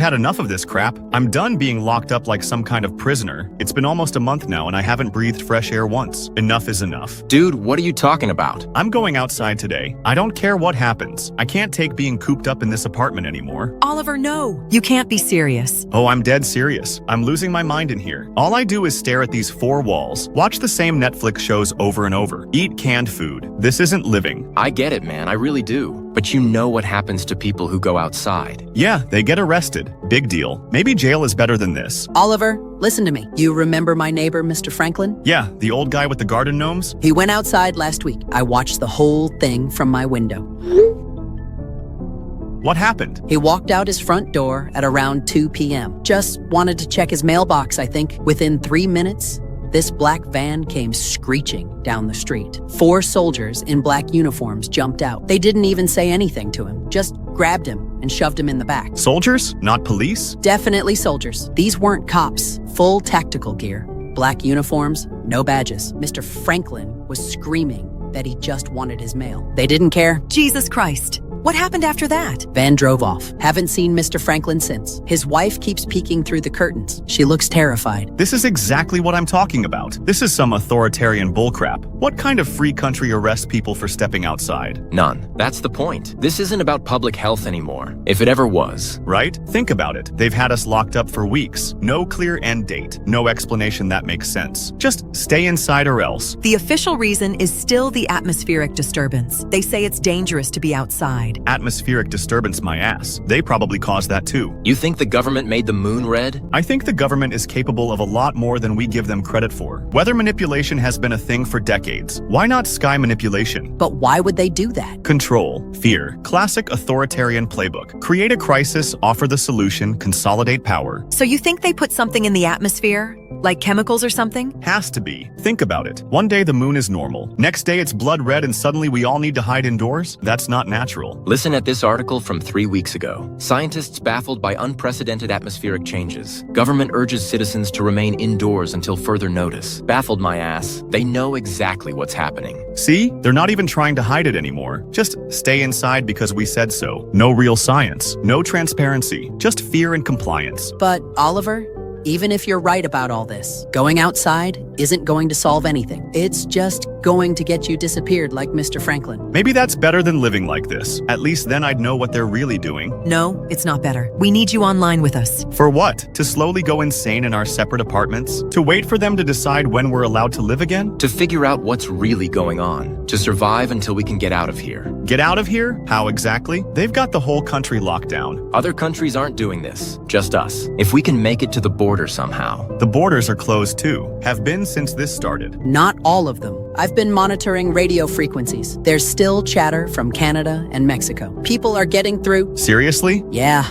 Had enough of this crap. I'm done being locked up like some kind of prisoner. It's been almost a month now and I haven't breathed fresh air once. Enough is enough. Dude, what are you talking about? I'm going outside today. I don't care what happens. I can't take being cooped up in this apartment anymore. Oliver, no. You can't be serious. Oh, I'm dead serious. I'm losing my mind in here. All I do is stare at these four walls, watch the same Netflix shows over and over, eat canned food. This isn't living. I get it, man. I really do. But you know what happens to people who go outside. Yeah, they get arrested. Big deal. Maybe jail is better than this. Oliver, listen to me. You remember my neighbor, Mr. Franklin? Yeah, the old guy with the garden gnomes? He went outside last week. I watched the whole thing from my window. What happened? He walked out his front door at around 2 p.m. Just wanted to check his mailbox, I think. Within 3 minutes, this black van came screeching down the street. 4 soldiers in black uniforms jumped out. They didn't even say anything to him, just grabbed him and shoved him in the back. Soldiers? Not police? Definitely soldiers. These weren't cops. Full tactical gear. Black uniforms, no badges. Mr. Franklin was screaming that he just wanted his mail. They didn't care. Jesus Christ. What happened after that? Van drove off. Haven't seen Mr. Franklin since. His wife keeps peeking through the curtains. She looks terrified. This is exactly what I'm talking about. This is some authoritarian bullcrap. What kind of free country arrests people for stepping outside? None. That's the point. This isn't about public health anymore, if it ever was. Right? Think about it. They've had us locked up for weeks. No clear end date. No explanation that makes sense. Just stay inside or else. The official reason is still the atmospheric disturbance. They say it's dangerous to be outside. Atmospheric disturbance my ass. They probably caused that too. You think the government made the moon red? I think the government is capable of a lot more than we give them credit for. Weather manipulation has been a thing for decades. Why not sky manipulation? But why would they do that? Control, fear, classic authoritarian playbook. Create a crisis, offer the solution, consolidate power. So you think they put something in the atmosphere? Like chemicals or something? Has to be. Think about it. One day the moon is normal. Next day it's blood red and suddenly we all need to hide indoors? That's not natural. Listen at this article from 3 weeks ago. Scientists baffled by unprecedented atmospheric changes. Government urges citizens to remain indoors until further notice. Baffled my ass. They know exactly what's happening. See? They're not even trying to hide it anymore. Just stay inside because we said so. No real science. No transparency. Just fear and compliance. But, Oliver, even if you're right about all this, going outside isn't going to solve anything. It's just going to get you disappeared like Mr. Franklin. Maybe that's better than living like this. At least then I'd know what they're really doing. No, it's not better. We need you online with us. For what? To slowly go insane in our separate apartments? To wait for them to decide when we're allowed to live again? To figure out what's really going on. To survive until we can get out of here. Get out of here? How exactly? They've got the whole country locked down. Other countries aren't doing this. Just us. If we can make it to the border somehow. The borders are closed too. Have been since this started. Not all of them. I've been monitoring radio frequencies. There's still chatter from Canada and Mexico. People are getting through. Seriously? Yeah.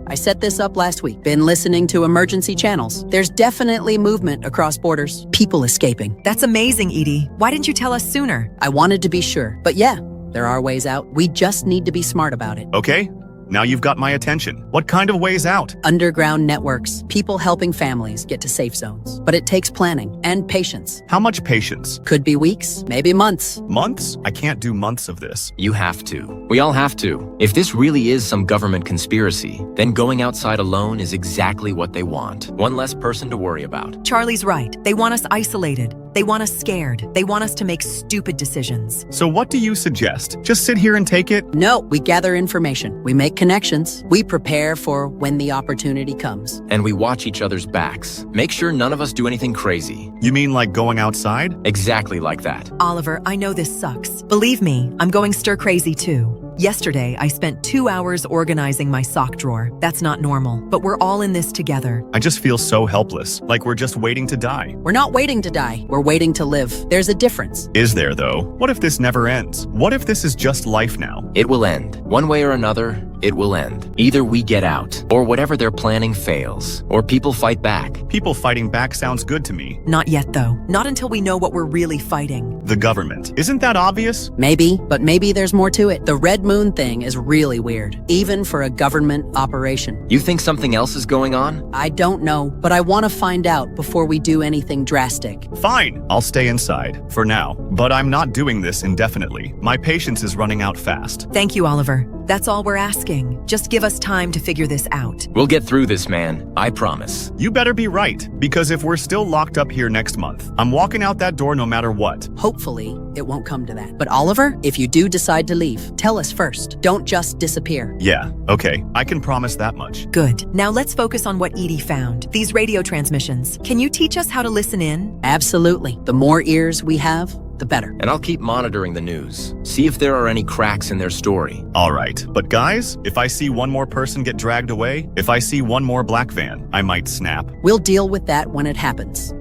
I set this up last week. Been listening to emergency channels. There's definitely movement across borders. People escaping. That's amazing, Edie. Why didn't you tell us sooner? I wanted to be sure. But yeah, there are ways out. We just need to be smart about it. Okay. Now you've got my attention. What kind of ways out? Underground networks. People helping families get to safe zones. But it takes planning and patience. How much patience? Could be weeks, maybe months. Months? I can't do months of this. You have to. We all have to. If this really is some government conspiracy, then going outside alone is exactly what they want. One less person to worry about. Charlie's right. They want us isolated. They want us scared. They want us to make stupid decisions. So what do you suggest? Just sit here and take it? No, we gather information. We make connections. We prepare for when the opportunity comes. And we watch each other's backs. Make sure none of us do anything crazy. You mean like going outside? Exactly like that. Oliver, I know this sucks. Believe me, I'm going stir crazy too. Yesterday, I spent 2 hours organizing my sock drawer. That's not normal, but we're all in this together. I just feel so helpless, like we're just waiting to die. We're not waiting to die. We're waiting to live. There's a difference. Is there, though? What if this never ends? What if this is just life now? It will end. One way or another, it will end. Either we get out, or whatever they're planning fails, or people fight back. People fighting back sounds good to me. Not yet, though. Not until we know what we're really fighting. The government. Isn't that obvious? Maybe, but maybe there's more to it. The red moon thing is really weird, even for a government operation. You think something else is going on? I don't know, but I want to find out before we do anything drastic. Fine, I'll stay inside, for now. But I'm not doing this indefinitely. My patience is running out fast. Thank you, Oliver. That's all we're asking. asking. Just give us time to figure this out. We'll get through this, man. I promise. You better be right, because if we're still locked up here next month, I'm walking out that door no matter what. Hopefully, it won't come to that. But Oliver, if you do decide to leave, tell us first. Don't just disappear. Yeah, okay, I can promise that much. Good. Now let's focus on what Edie found. These radio transmissions. Can you teach us how to listen in? Absolutely. The more ears we have, the better. And I'll keep monitoring the news. See if there are any cracks in their story. All right, but guys, if I see one more person get dragged away, if I see one more black van, I might snap. We'll deal with that when it happens.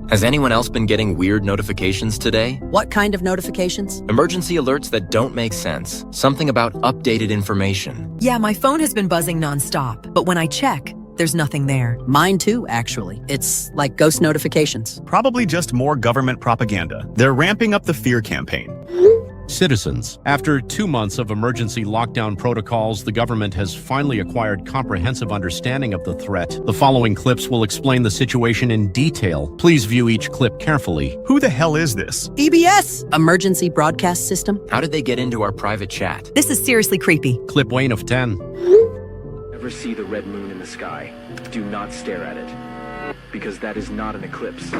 Has anyone else been getting weird notifications today? What kind of notifications? Emergency alerts that don't make sense. Something about updated information. Yeah, my phone has been buzzing nonstop, but when I check, there's nothing there. Mine too, actually. It's like ghost notifications. Probably just more government propaganda. They're ramping up the fear campaign. Citizens, after 2 months of emergency lockdown protocols, the government has finally acquired comprehensive understanding of the threat. The following clips will explain the situation in detail. Please view each clip carefully. Who the hell is this? EBS! Emergency Broadcast System. How did they get into our private chat? This is seriously creepy. Clip Wayne of 10. Ever see the red moon in the sky? Do not stare at it, because that is not an eclipse.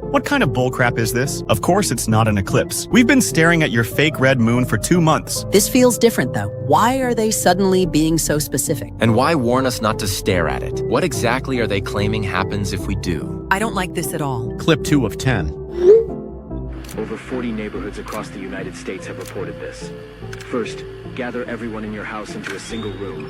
What kind of bullcrap is this? Of course it's not an eclipse. We've been staring at your fake red moon for 2 months. This feels different, though. Why are they suddenly being so specific? And why warn us not to stare at it? What exactly are they claiming happens if we do? I don't like this at all. Clip 2 of 10. Over 40 neighborhoods across the United States have reported this. First, gather everyone in your house into a single room.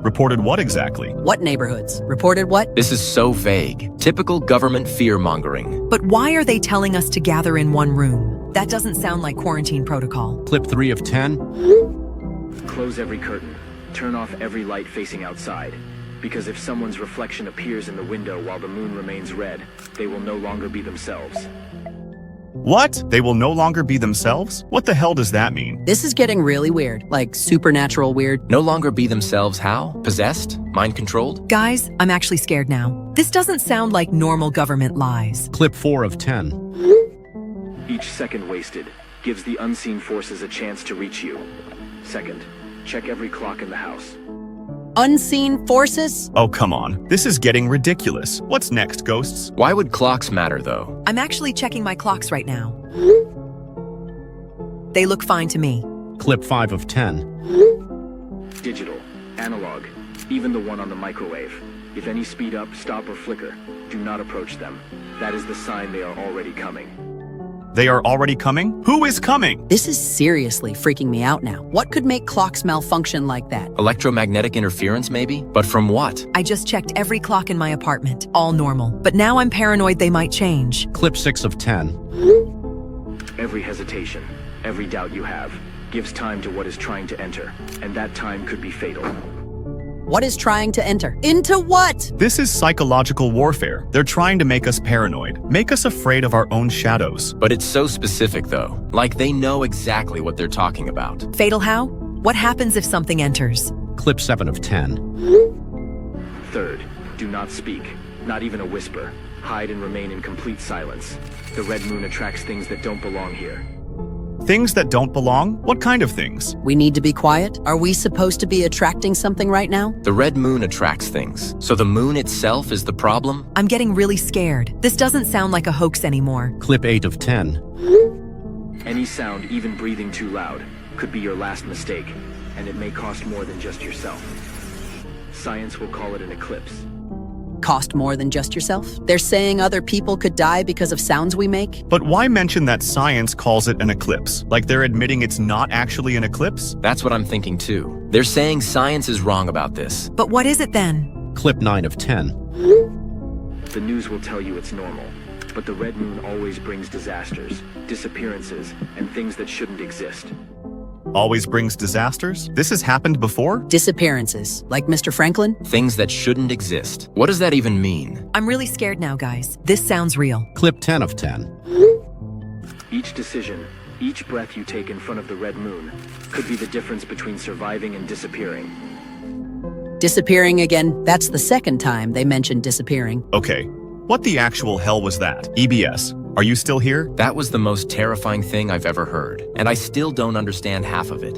Reported what exactly? What neighborhoods? Reported what? This is so vague. Typical government fear-mongering. But why are they telling us to gather in one room? That doesn't sound like quarantine protocol. Clip 3 of 10. Close every curtain. Turn off every light facing outside. Because if someone's reflection appears in the window while the moon remains red, they will no longer be themselves. What? They will no longer be themselves? What the hell does that mean? This is getting really weird, like supernatural weird. No longer be themselves how? Possessed? Mind-controlled? Guys, I'm actually scared now. This doesn't sound like normal government lies. Clip 4 of 10. Each second wasted gives the unseen forces a chance to reach you. Second, check every clock in the house. Unseen forces? Oh, come on. This is getting ridiculous. What's next, ghosts? Why would clocks matter, though? I'm actually checking my clocks right now. They look fine to me. Clip 5 of 10. Digital, analog, even the one on the microwave. If any speed up, stop, or flicker, do not approach them. That is the sign they are already coming. They are already coming? Who is coming? This is seriously freaking me out now. What could make clocks malfunction like that? Electromagnetic interference, maybe? But from what? I just checked every clock in my apartment. All normal. But now I'm paranoid they might change. Clip 6 of 10. Every hesitation, every doubt you have, gives time to what is trying to enter, and that time could be fatal. What is trying to enter? Into what? This is psychological warfare. They're trying to make us paranoid, make us afraid of our own shadows. But it's so specific, though. Like they know exactly what they're talking about. Fatal how? What happens if something enters? Clip 7 of 10. Third, do not speak, not even a whisper. Hide and remain in complete silence. The red moon attracts things that don't belong here. Things that don't belong? What kind of things? We need to be quiet? Are we supposed to be attracting something right now? The red moon attracts things. So the moon itself is the problem? I'm getting really scared. This doesn't sound like a hoax anymore. Clip 8 of 10. Any sound, even breathing too loud, could be your last mistake, and it may cost more than just yourself. Science will call it an eclipse. Cost more than just yourself? They're saying other people could die because of sounds we make? But why mention that science calls it an eclipse? Like they're admitting it's not actually an eclipse? That's what I'm thinking too. They're saying science is wrong about this. But what is it then? Clip 9 of 10. The news will tell you it's normal, but the red moon always brings disasters, disappearances, and things that shouldn't exist. Always brings disasters? This has happened before? Disappearances, like Mr. Franklin? Things that shouldn't exist. What does that even mean? I'm really scared now, guys. This sounds real. Clip 10 of 10. Each decision, each breath you take in front of the red moon, could be the difference between surviving and disappearing. Disappearing again? That's the second time they mentioned disappearing. Okay, what the actual hell was that? EBS, are you still here? That was the most terrifying thing I've ever heard, and I still don't understand half of it.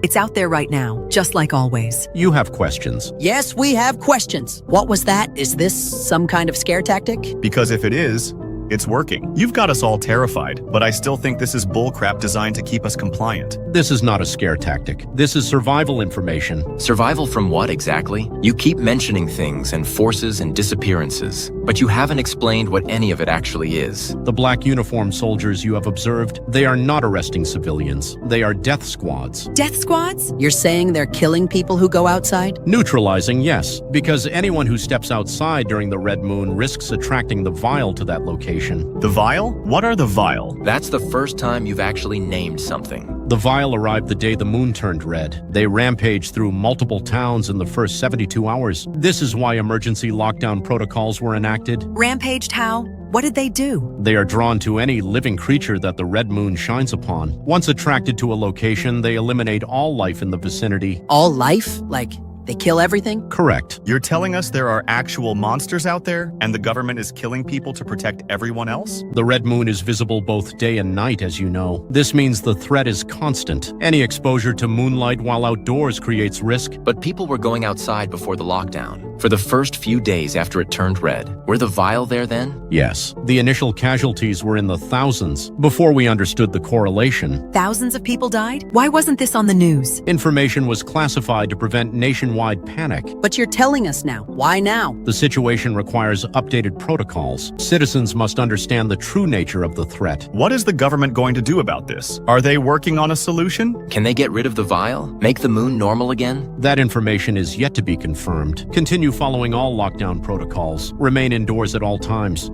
It's out there right now, just like always. You have questions. Yes, we have questions. What was that? Is this some kind of scare tactic? Because if it is, it's working. You've got us all terrified, but I still think this is bullcrap designed to keep us compliant. This is not a scare tactic. This is survival information. Survival from what exactly? You keep mentioning things and forces and disappearances, but you haven't explained what any of it actually is. The black uniformed soldiers you have observed, they are not arresting civilians. They are death squads. Death squads? You're saying they're killing people who go outside? Neutralizing, yes, because anyone who steps outside during the red moon risks attracting the Vile to that location. The Vile? What are the Vile? That's the first time you've actually named something. The Vile arrived the day the moon turned red. They rampaged through multiple towns in the first 72 hours. This is why emergency lockdown protocols were enacted. Rampaged how? What did they do? They are drawn to any living creature that the red moon shines upon. Once attracted to a location, they eliminate all life in the vicinity. All life? Like, they kill everything? Correct. You're telling us there are actual monsters out there, and the government is killing people to protect everyone else? The red moon is visible both day and night, as you know. This means the threat is constant. Any exposure to moonlight while outdoors creates risk. But people were going outside before the lockdown. For the first few days after it turned red, were the Vile there then? Yes, the initial casualties were in the thousands before we understood the correlation. Thousands of people died? Why wasn't this on the news? Information was classified to prevent nationwide panic. But you're telling us now. Why now? The situation requires updated protocols. Citizens must understand the true nature of the threat. What is the government going to do about this? Are they working on a solution? Can they get rid of the Vile? Make the moon normal again? That information is yet to be confirmed. Continue following all lockdown protocols. Remain indoors at all times.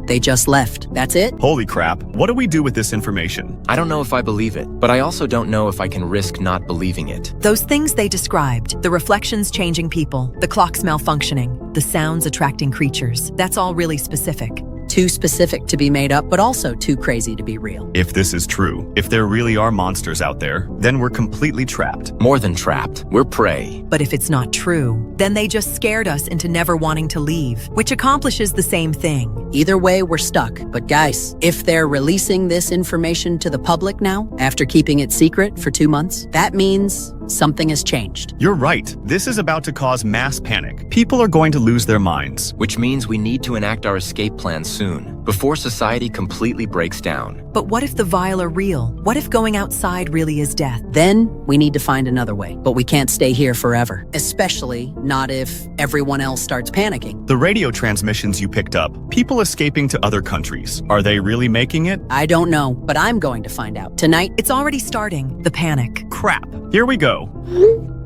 They just left. That's it? Holy crap, what do we do with this information? I don't know if I believe it, but I also don't know if I can risk not believing it. Those things they described, the reflections changing people, the clocks malfunctioning, the sounds attracting creatures, that's all really specific. Too specific to be made up, but also too crazy to be real. If this is true, if there really are monsters out there, then we're completely trapped. More than trapped, we're prey. But if it's not true, then they just scared us into never wanting to leave, which accomplishes the same thing. Either way, we're stuck. But guys, if they're releasing this information to the public now, after keeping it secret for 2 months, that means something has changed. You're right. This is about to cause mass panic. People are going to lose their minds. Which means we need to enact our escape plan soon, before society completely breaks down. But what if the Vile are real? What if going outside really is death? Then we need to find another way. But we can't stay here forever, especially not if everyone else starts panicking. The radio transmissions you picked up, people escaping to other countries, are they really making it? I don't know, but I'm going to find out. Tonight, It's already starting, the panic. Crap. Here we go.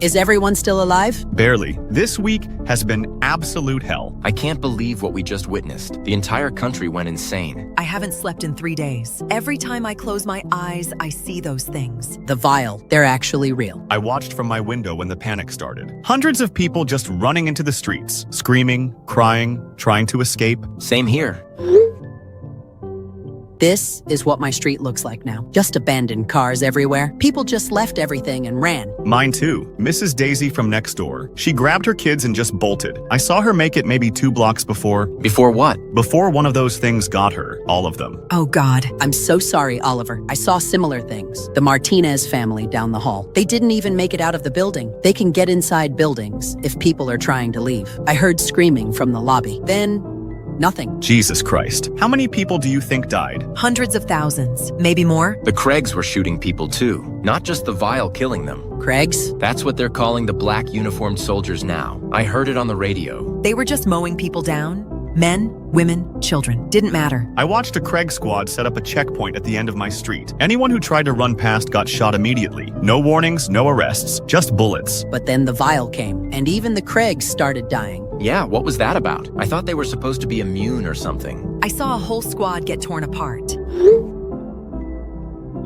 is everyone still alive? Barely. This week has been absolute hell. I can't believe what we just witnessed. The entire country went insane. I haven't slept in 3 days. Every time I close my eyes, I see those things. The Vile, they're actually real. I watched from my window when the panic started. Hundreds of people just running into the streets, screaming, crying, trying to escape. Same here. This is what my street looks like now. Just abandoned cars everywhere. People just left everything and ran. Mine too. Mrs. Daisy from next door. She grabbed her kids and just bolted. I saw her make it maybe 2 blocks before. Before what? Before one of those things got her. All of them. Oh God. I'm so sorry, Oliver. I saw similar things. The Martinez family down the hall. They didn't even make it out of the building. They can get inside buildings if people are trying to leave. I heard screaming from the lobby. Then, nothing. Jesus Christ. How many people do you think died? Hundreds of thousands, maybe more. The Craigs were shooting people too, not just the Vile killing them. Craigs? That's what they're calling the black uniformed soldiers now. I heard it on the radio. They were just mowing people down. Men, women, children. Didn't matter. I watched a Craig squad set up a checkpoint at the end of my street. Anyone who tried to run past got shot immediately. No warnings, no arrests, just bullets. But then the Vile came, and even the Craigs started dying. Yeah, what was that about? I thought they were supposed to be immune or something. I saw a whole squad get torn apart.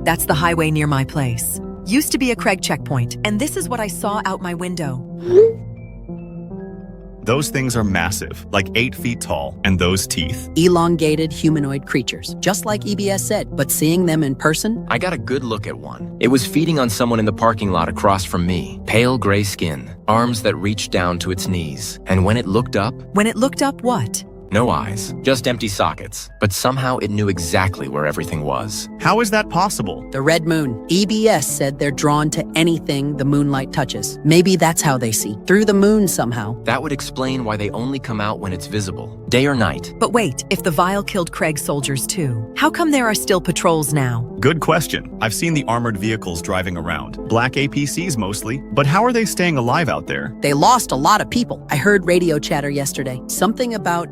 That's the highway near my place. Used to be a Craig checkpoint, and this is what I saw out my window. Those things are massive, like 8 feet tall, and those teeth. Elongated humanoid creatures, just like EBS said, but seeing them in person? I got a good look at one. It was feeding on someone in the parking lot across from me. Pale gray skin, arms that reached down to its knees. And when it looked up, When it looked up, what? No eyes, just empty sockets. But somehow it knew exactly where everything was. How is that possible? The red moon. EBS said they're drawn to anything the moonlight touches. Maybe that's how they see. Through the moon somehow. That would explain why they only come out when it's visible, day or night. But wait, if the vial killed Craig's soldiers too, how come there are still patrols now? Good question. I've seen the armored vehicles driving around. Black APCs mostly. But how are they staying alive out there? They lost a lot of people. I heard radio chatter yesterday. Something about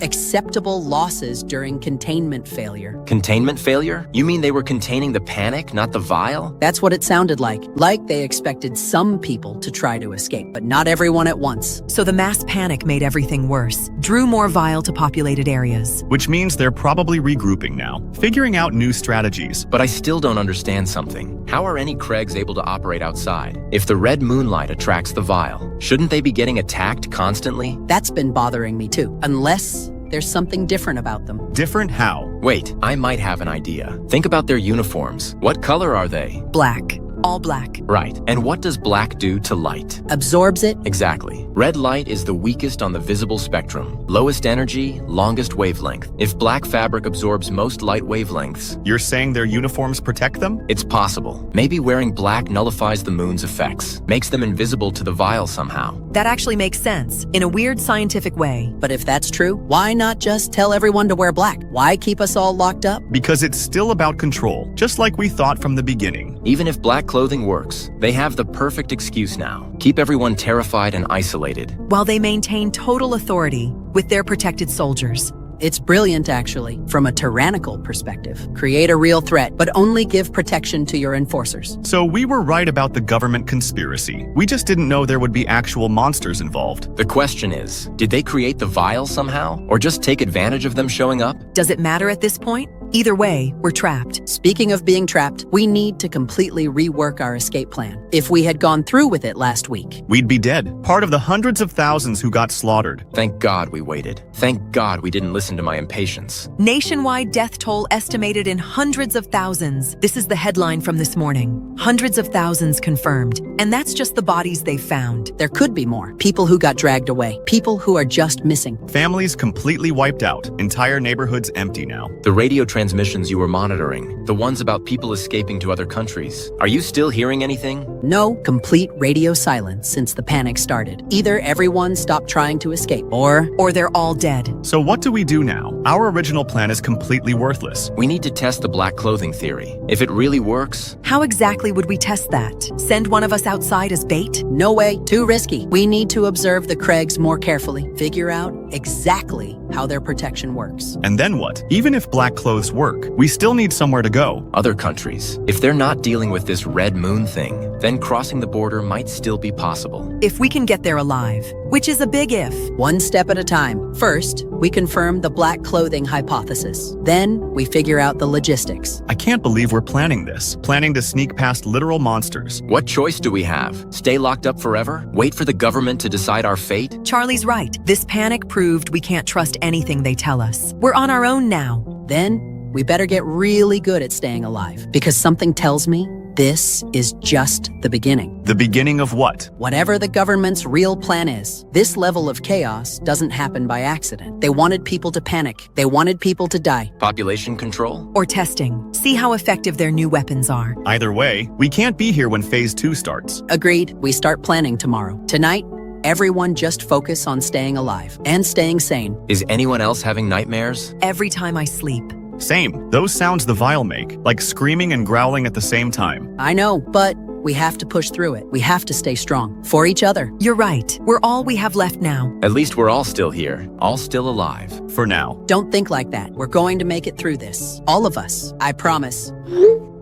acceptable losses during containment failure. Containment failure? You mean they were containing the panic, not the vial? That's what it sounded like. Like they expected some people to try to escape, but not everyone at once. So the mass panic made everything worse, drew more vial to populated areas. Which means they're probably regrouping now, figuring out new strategies. But I still don't understand something. How are any Craigs able to operate outside? If the red moonlight attracts the vial, shouldn't they be getting attacked constantly? That's been bothering me too. Unless there's something different about them. Different how? Wait, I might have an idea. Think about their uniforms. What color are they? Black. All black. Right. And what does black do to light? Absorbs it? Exactly. Red light is the weakest on the visible spectrum. Lowest energy, longest wavelength. If black fabric absorbs most light wavelengths, You're saying their uniforms protect them? it's possible. Maybe wearing black nullifies the moon's effects, makes them invisible to the vial somehow. That actually makes sense, in a weird scientific way. But if that's true, why not just tell everyone to wear black? Why keep us all locked up? Because it's still about control, just like we thought from the beginning. Even if black clothing works, they have the perfect excuse now. Keep everyone terrified and isolated. While they maintain total authority with their protected soldiers. It's brilliant, actually, from a tyrannical perspective. Create a real threat, but only give protection to your enforcers. So we were right about the government conspiracy. We just didn't know there would be actual monsters involved. The question is, did they create the vial somehow? Or just take advantage of them showing up? Does it matter at this point? Either way, we're trapped. Speaking of being trapped, we need to completely rework our escape plan. If we had gone through with it last week, We'd be dead, part of the hundreds of thousands who got slaughtered. Thank God we waited. Thank God we didn't listen to my impatience. Nationwide death toll estimated in hundreds of thousands. This is the headline from this morning. Hundreds of thousands confirmed. And that's just the bodies they found. there could be more. People who got dragged away. People who are just missing. Families completely wiped out, entire neighborhoods empty now. The radio transmissions you were monitoring, the ones about people escaping to other countries, are you still hearing anything? No complete radio silence since the panic started. Either everyone stopped trying to escape, or They're all dead. So what do we do now? Our original plan is completely worthless. We need to test the black clothing theory. If it really works, How exactly would we test that? Send one of us outside as bait? no way, too risky. We need to observe the Craigs more carefully, figure out exactly how their protection works. And then what? Even if black clothes work, we still need somewhere to go. other countries, if they're not dealing with this red moon thing, then crossing the border might still be possible. If we can get there alive, which is a big if. One step at a time. First, we confirm the black clothing hypothesis. Then, we figure out the logistics. I can't believe we're planning this. Planning to sneak past literal monsters. What choice do we have? Stay locked up forever? Wait for the government to decide our fate? Charlie's right. This panic proved we can't trust anything they tell us. We're on our own now. Then, we better get really good at staying alive. Because something tells me this is just the beginning. The beginning of what? Whatever the government's real plan is, this level of chaos doesn't happen by accident. They wanted people to panic. They wanted people to die. Population control? Or testing. See how effective their new weapons are. Either way, we can't be here when Phase 2 starts. Agreed. We start planning tomorrow. Tonight, everyone just focus on staying alive and staying sane. Is anyone else having nightmares? Every time I sleep. Same. Those sounds the vial make, like screaming and growling at the same time. I know, but we have to push through it. We have to stay strong. For each other. You're right. We're all we have left now. At least we're all still here, all still alive. For now. Don't think like that. We're going to make it through this. All of us. I promise.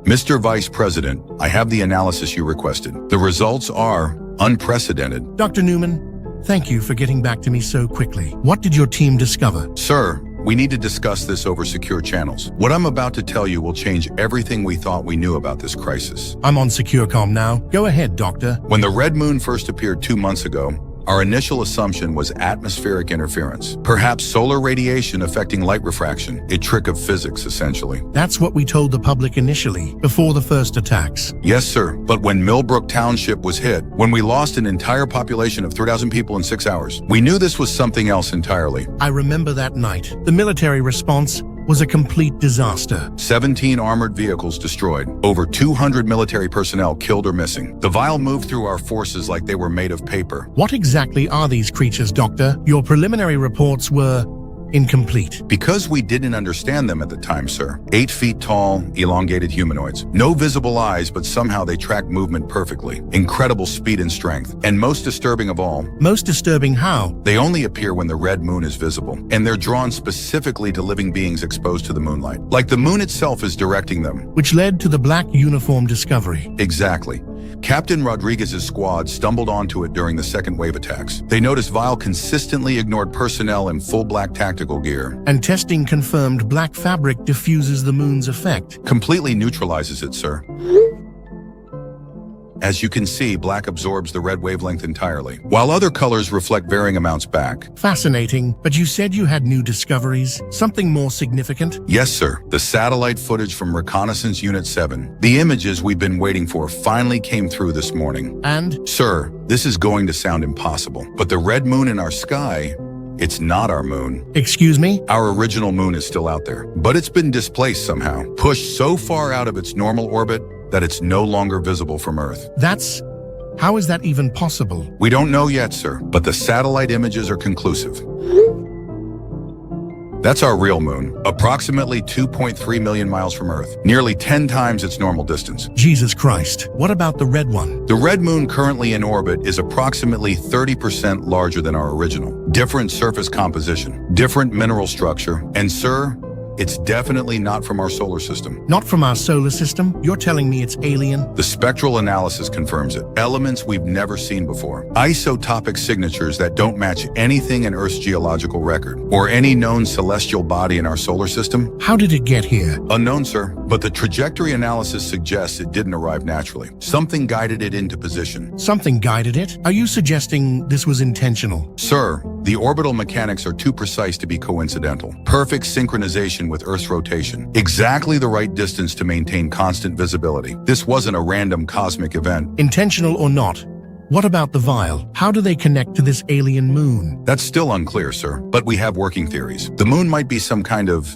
Mr. Vice President, I have the analysis you requested. The results are unprecedented. Dr. Newman, thank you for getting back to me so quickly. What did your team discover? Sir, we need to discuss this over secure channels. What I'm about to tell you will change everything we thought we knew about this crisis. I'm on secure comm now. Go ahead, Doctor. When the Red Moon first appeared 2 months ago, Our initial assumption was atmospheric interference, perhaps solar radiation affecting light refraction, a trick of physics, essentially. That's what we told the public initially, before the first attacks. Yes, sir. But when Millbrook Township was hit, when we lost an entire population of 3,000 people in 6 hours, we knew this was something else entirely. I remember that night. The military response was a complete disaster. 17 armored vehicles destroyed, over 200 military personnel killed or missing. The vial moved through our forces like they were made of paper. What exactly are these creatures, Doctor? Your preliminary reports were incomplete. Because we didn't understand them at the time, sir. 8 feet tall, elongated humanoids. No visible eyes, but somehow they track movement perfectly. Incredible speed and strength. And most disturbing of all, Most disturbing how? they only appear when the red moon is visible. And they're drawn specifically to living beings exposed to the moonlight. Like the moon itself is directing them. Which led to the black uniform discovery. Exactly. Captain Rodriguez's squad stumbled onto it during the second wave attacks. They noticed Vile consistently ignored personnel in full black tactical gear. And testing confirmed black fabric diffuses the moon's effect. Completely neutralizes it, sir. As you can see, black absorbs the red wavelength entirely, while other colors reflect varying amounts back. Fascinating, but you said you had new discoveries? Something more significant? Yes, sir. The satellite footage from Reconnaissance Unit 7. The images we've been waiting for finally came through this morning. And? Sir, this is going to sound impossible, but the red moon in our sky, it's not our moon. Excuse me? Our original moon is still out there, but it's been displaced somehow, pushed so far out of its normal orbit that it's no longer visible from Earth. How is that even possible? We don't know yet, sir, but the satellite images are conclusive. That's our real moon, approximately 2.3 million miles from Earth, nearly 10 times its normal distance. Jesus Christ. What about the red one? The red moon currently in orbit is approximately 30% larger than our original. Different surface composition, different mineral structure, and sir, it's definitely not from our solar system. Not from our solar system? You're telling me it's alien? The spectral analysis confirms it. Elements we've never seen before. Isotopic signatures that don't match anything in Earth's geological record, or any known celestial body in our solar system. How did it get here? Unknown, sir, but the trajectory analysis suggests it didn't arrive naturally. Something guided it into position. Something guided it? Are you suggesting this was intentional? Sir, the orbital mechanics are too precise to be coincidental. Perfect synchronization with Earth's rotation. Exactly the right distance to maintain constant visibility. This wasn't a random cosmic event. Intentional or not? What about the vial? How do they connect to this alien moon? That's still unclear, sir, but we have working theories. The moon might be some kind of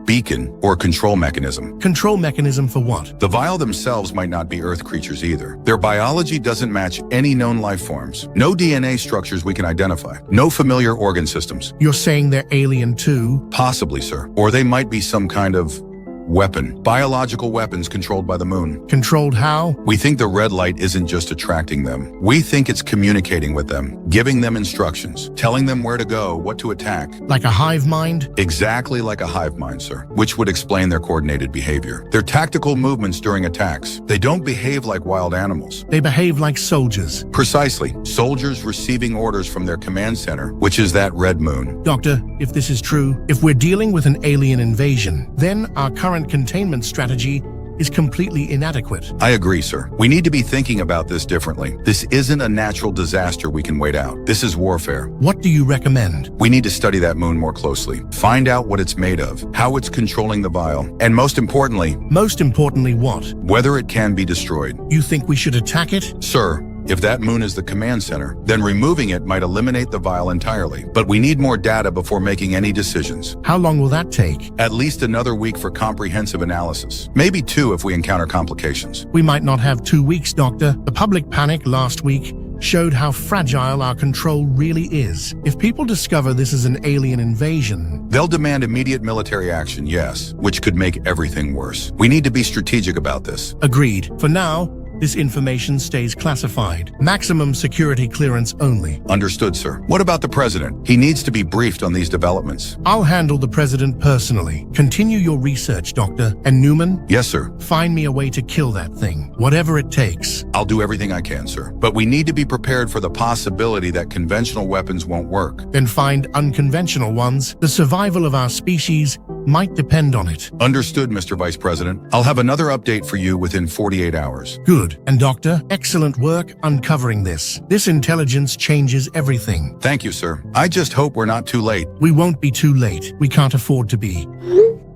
beacon or control mechanism. Control mechanism for what? The vial themselves might not be Earth creatures either. Their biology doesn't match any known life forms. No DNA structures we can identify. No familiar organ systems. You're saying they're alien too? Possibly, sir. Or they might be some kind of weapon. Biological weapons controlled by the moon. Controlled how? We think the red light isn't just attracting them. We think it's communicating with them, giving them instructions, telling them where to go, what to attack. Like a hive mind? Exactly like a hive mind, sir, which would explain their coordinated behavior. Their tactical movements during attacks. They don't behave like wild animals. They behave like soldiers. Precisely. Soldiers receiving orders from their command center, which is that red moon. Doctor, if this is true, if we're dealing with an alien invasion, then our current containment strategy is completely inadequate. I agree, sir. We need to be thinking about this differently. This isn't a natural disaster we can wait out. This is warfare. What do you recommend? We need to study that moon more closely. Find out what it's made of, how it's controlling the vial, and most importantly... Most importantly what? Whether it can be destroyed. You think we should attack it? Sir, if that moon is the command center, then removing it might eliminate the vial entirely. But we need more data before making any decisions. How long will that take? At least another week for comprehensive analysis. Maybe 2 if we encounter complications. We might not have 2 weeks, Doctor. The public panic last week showed how fragile our control really is. If people discover this is an alien invasion... They'll demand immediate military action, yes, which could make everything worse. We need to be strategic about this. Agreed. For now, this information stays classified. Maximum security clearance only. Understood, sir. What about the president? He needs to be briefed on these developments. I'll handle the president personally. Continue your research, Doctor. And Newman? Yes, sir. Find me a way to kill that thing, whatever it takes. I'll do everything I can, sir. But we need to be prepared for the possibility that conventional weapons won't work. Then find unconventional ones. The survival of our species might depend on it. Understood, Mr. Vice President. I'll have another update for you within 48 hours. Good. Good. And Doctor, excellent work uncovering this. This intelligence changes everything. Thank you, sir. I just hope we're not too late. We won't be too late. We can't afford to be.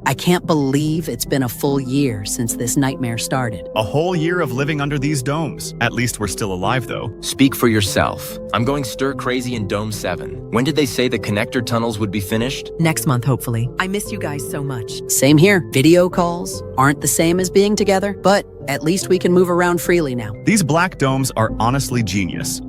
I can't believe it's been a full year since this nightmare started. A whole year of living under these domes. At least we're still alive, though. Speak for yourself. I'm going stir crazy in Dome 7. When did they say the connector tunnels would be finished? Next month, hopefully. I miss you guys so much. Same here. Video calls aren't the same as being together, but at least we can move around freely now. These black domes are honestly genius.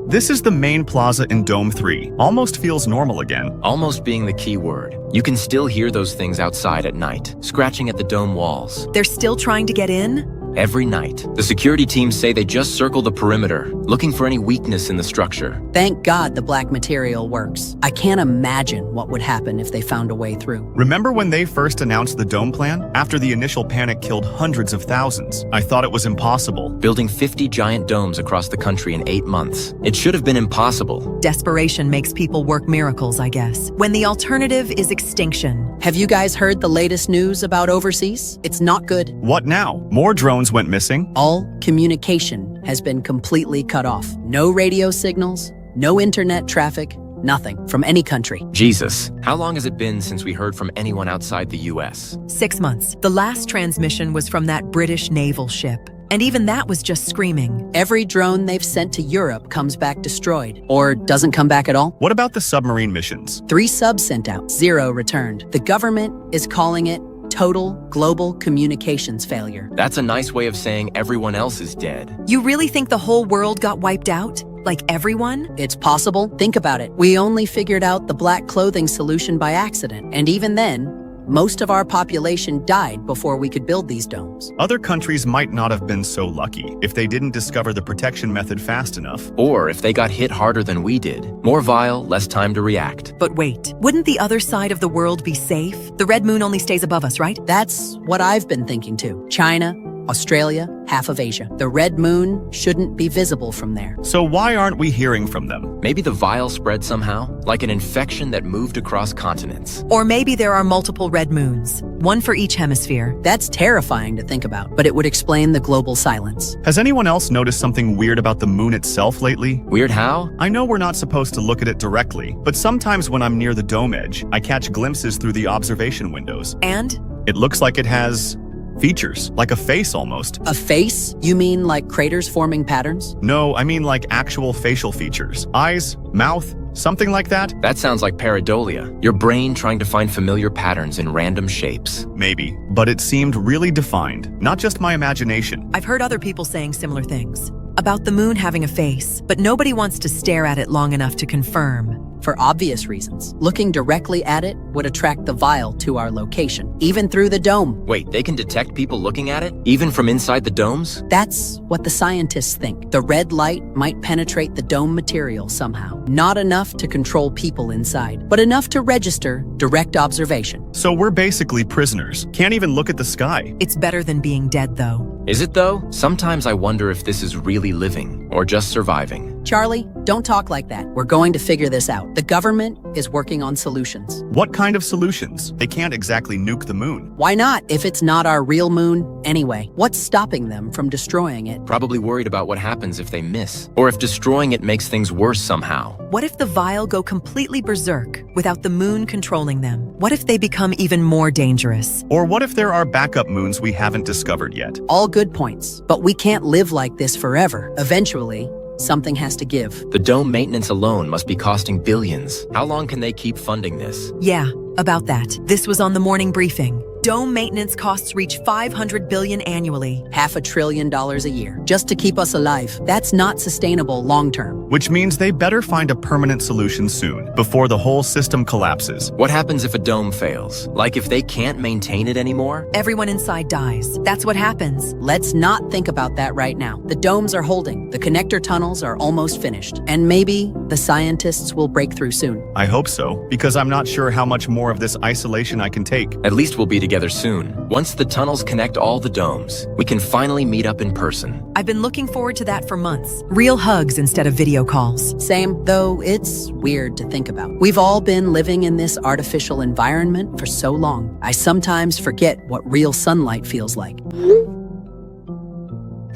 This is the main plaza in Dome 3. Almost feels normal again. Almost being the key word. You can still hear those things outside at night, scratching at the dome walls. They're still trying to get in? Every night. The security teams say they just circle the perimeter, looking for any weakness in the structure. Thank God the black material works. I can't imagine what would happen if they found a way through. Remember when they first announced the dome plan? After the initial panic killed hundreds of thousands. I thought it was impossible. Building 50 giant domes across the country in 8 months. It should have been impossible. Desperation makes people work miracles, I guess. When the alternative is extinction. Have you guys heard the latest news about overseas? It's not good. What now? More drones went missing? All communication has been completely cut off. No radio signals, no internet traffic, nothing from any country. Jesus, how long has it been since we heard from anyone outside the US? 6 months. The last transmission was from that British naval ship. And even that was just screaming. Every drone they've sent to Europe comes back destroyed, or doesn't come back at all. What about the submarine missions? 3 subs sent out, 0 returned. The government is calling it total global communications failure. That's a nice way of saying everyone else is dead. You really think the whole world got wiped out? Like everyone? It's possible. Think about it. We only figured out the black clothing solution by accident, and even then, most of our population died before we could build these domes. Other countries might not have been so lucky if they didn't discover the protection method fast enough. Or if they got hit harder than we did. More vile, less time to react. But wait, wouldn't the other side of the world be safe? The red moon only stays above us, right? That's what I've been thinking too. China, Australia, half of Asia. The red moon shouldn't be visible from there. So why aren't we hearing from them? Maybe the vial spread somehow, like an infection that moved across continents. Or maybe there are multiple red moons, one for each hemisphere. That's terrifying to think about, but it would explain the global silence. Has anyone else noticed something weird about the moon itself lately? Weird how? I know we're not supposed to look at it directly, but sometimes when I'm near the dome edge, I catch glimpses through the observation windows. And? It looks like it has features, like a face almost. A face? You mean like craters forming patterns? No, I mean like actual facial features. Eyes, mouth, something like that? That sounds like pareidolia. Your brain trying to find familiar patterns in random shapes. Maybe, but it seemed really defined, not just my imagination. I've heard other people saying similar things. About the moon having a face, but nobody wants to stare at it long enough to confirm. For obvious reasons. Looking directly at it would attract the vial to our location, even through the dome. Wait, they can detect people looking at it? Even from inside the domes? That's what the scientists think. The red light might penetrate the dome material somehow. Not enough to control people inside, but enough to register direct observation. So we're basically prisoners. Can't even look at the sky. It's better than being dead, though. Is it though? Sometimes I wonder if this is really living, or just surviving. Charlie, don't talk like that. We're going to figure this out. The government is working on solutions. What kind of solutions? They can't exactly nuke the moon. Why not, if it's not our real moon anyway? What's stopping them from destroying it? Probably worried about what happens if they miss, or if destroying it makes things worse somehow. What if the vial go completely berserk without the moon controlling them? What if they become even more dangerous? Or what if there are backup moons we haven't discovered yet? All good points, but we can't live like this forever. Eventually, something has to give. The dome maintenance alone must be costing billions. How long can they keep funding this? Yeah, about that. This was on the morning briefing. Dome maintenance costs reach $500 billion annually. $500 billion a year, just to keep us alive. That's not sustainable long term. Which means they better find a permanent solution soon, before the whole system collapses. What happens if a dome fails? Like if they can't maintain it anymore? Everyone inside dies. That's what happens. Let's not think about that right now. The domes are holding. The connector tunnels are almost finished. And maybe the scientists will break through soon. I hope so, because I'm not sure how much more of this isolation I can take. At least we'll be together soon. Once the tunnels connect all the domes, we can finally meet up in person. I've been looking forward to that for months. Real hugs instead of video calls. Same, though it's weird to think about. We've all been living in this artificial environment for so long. I sometimes forget what real sunlight feels like.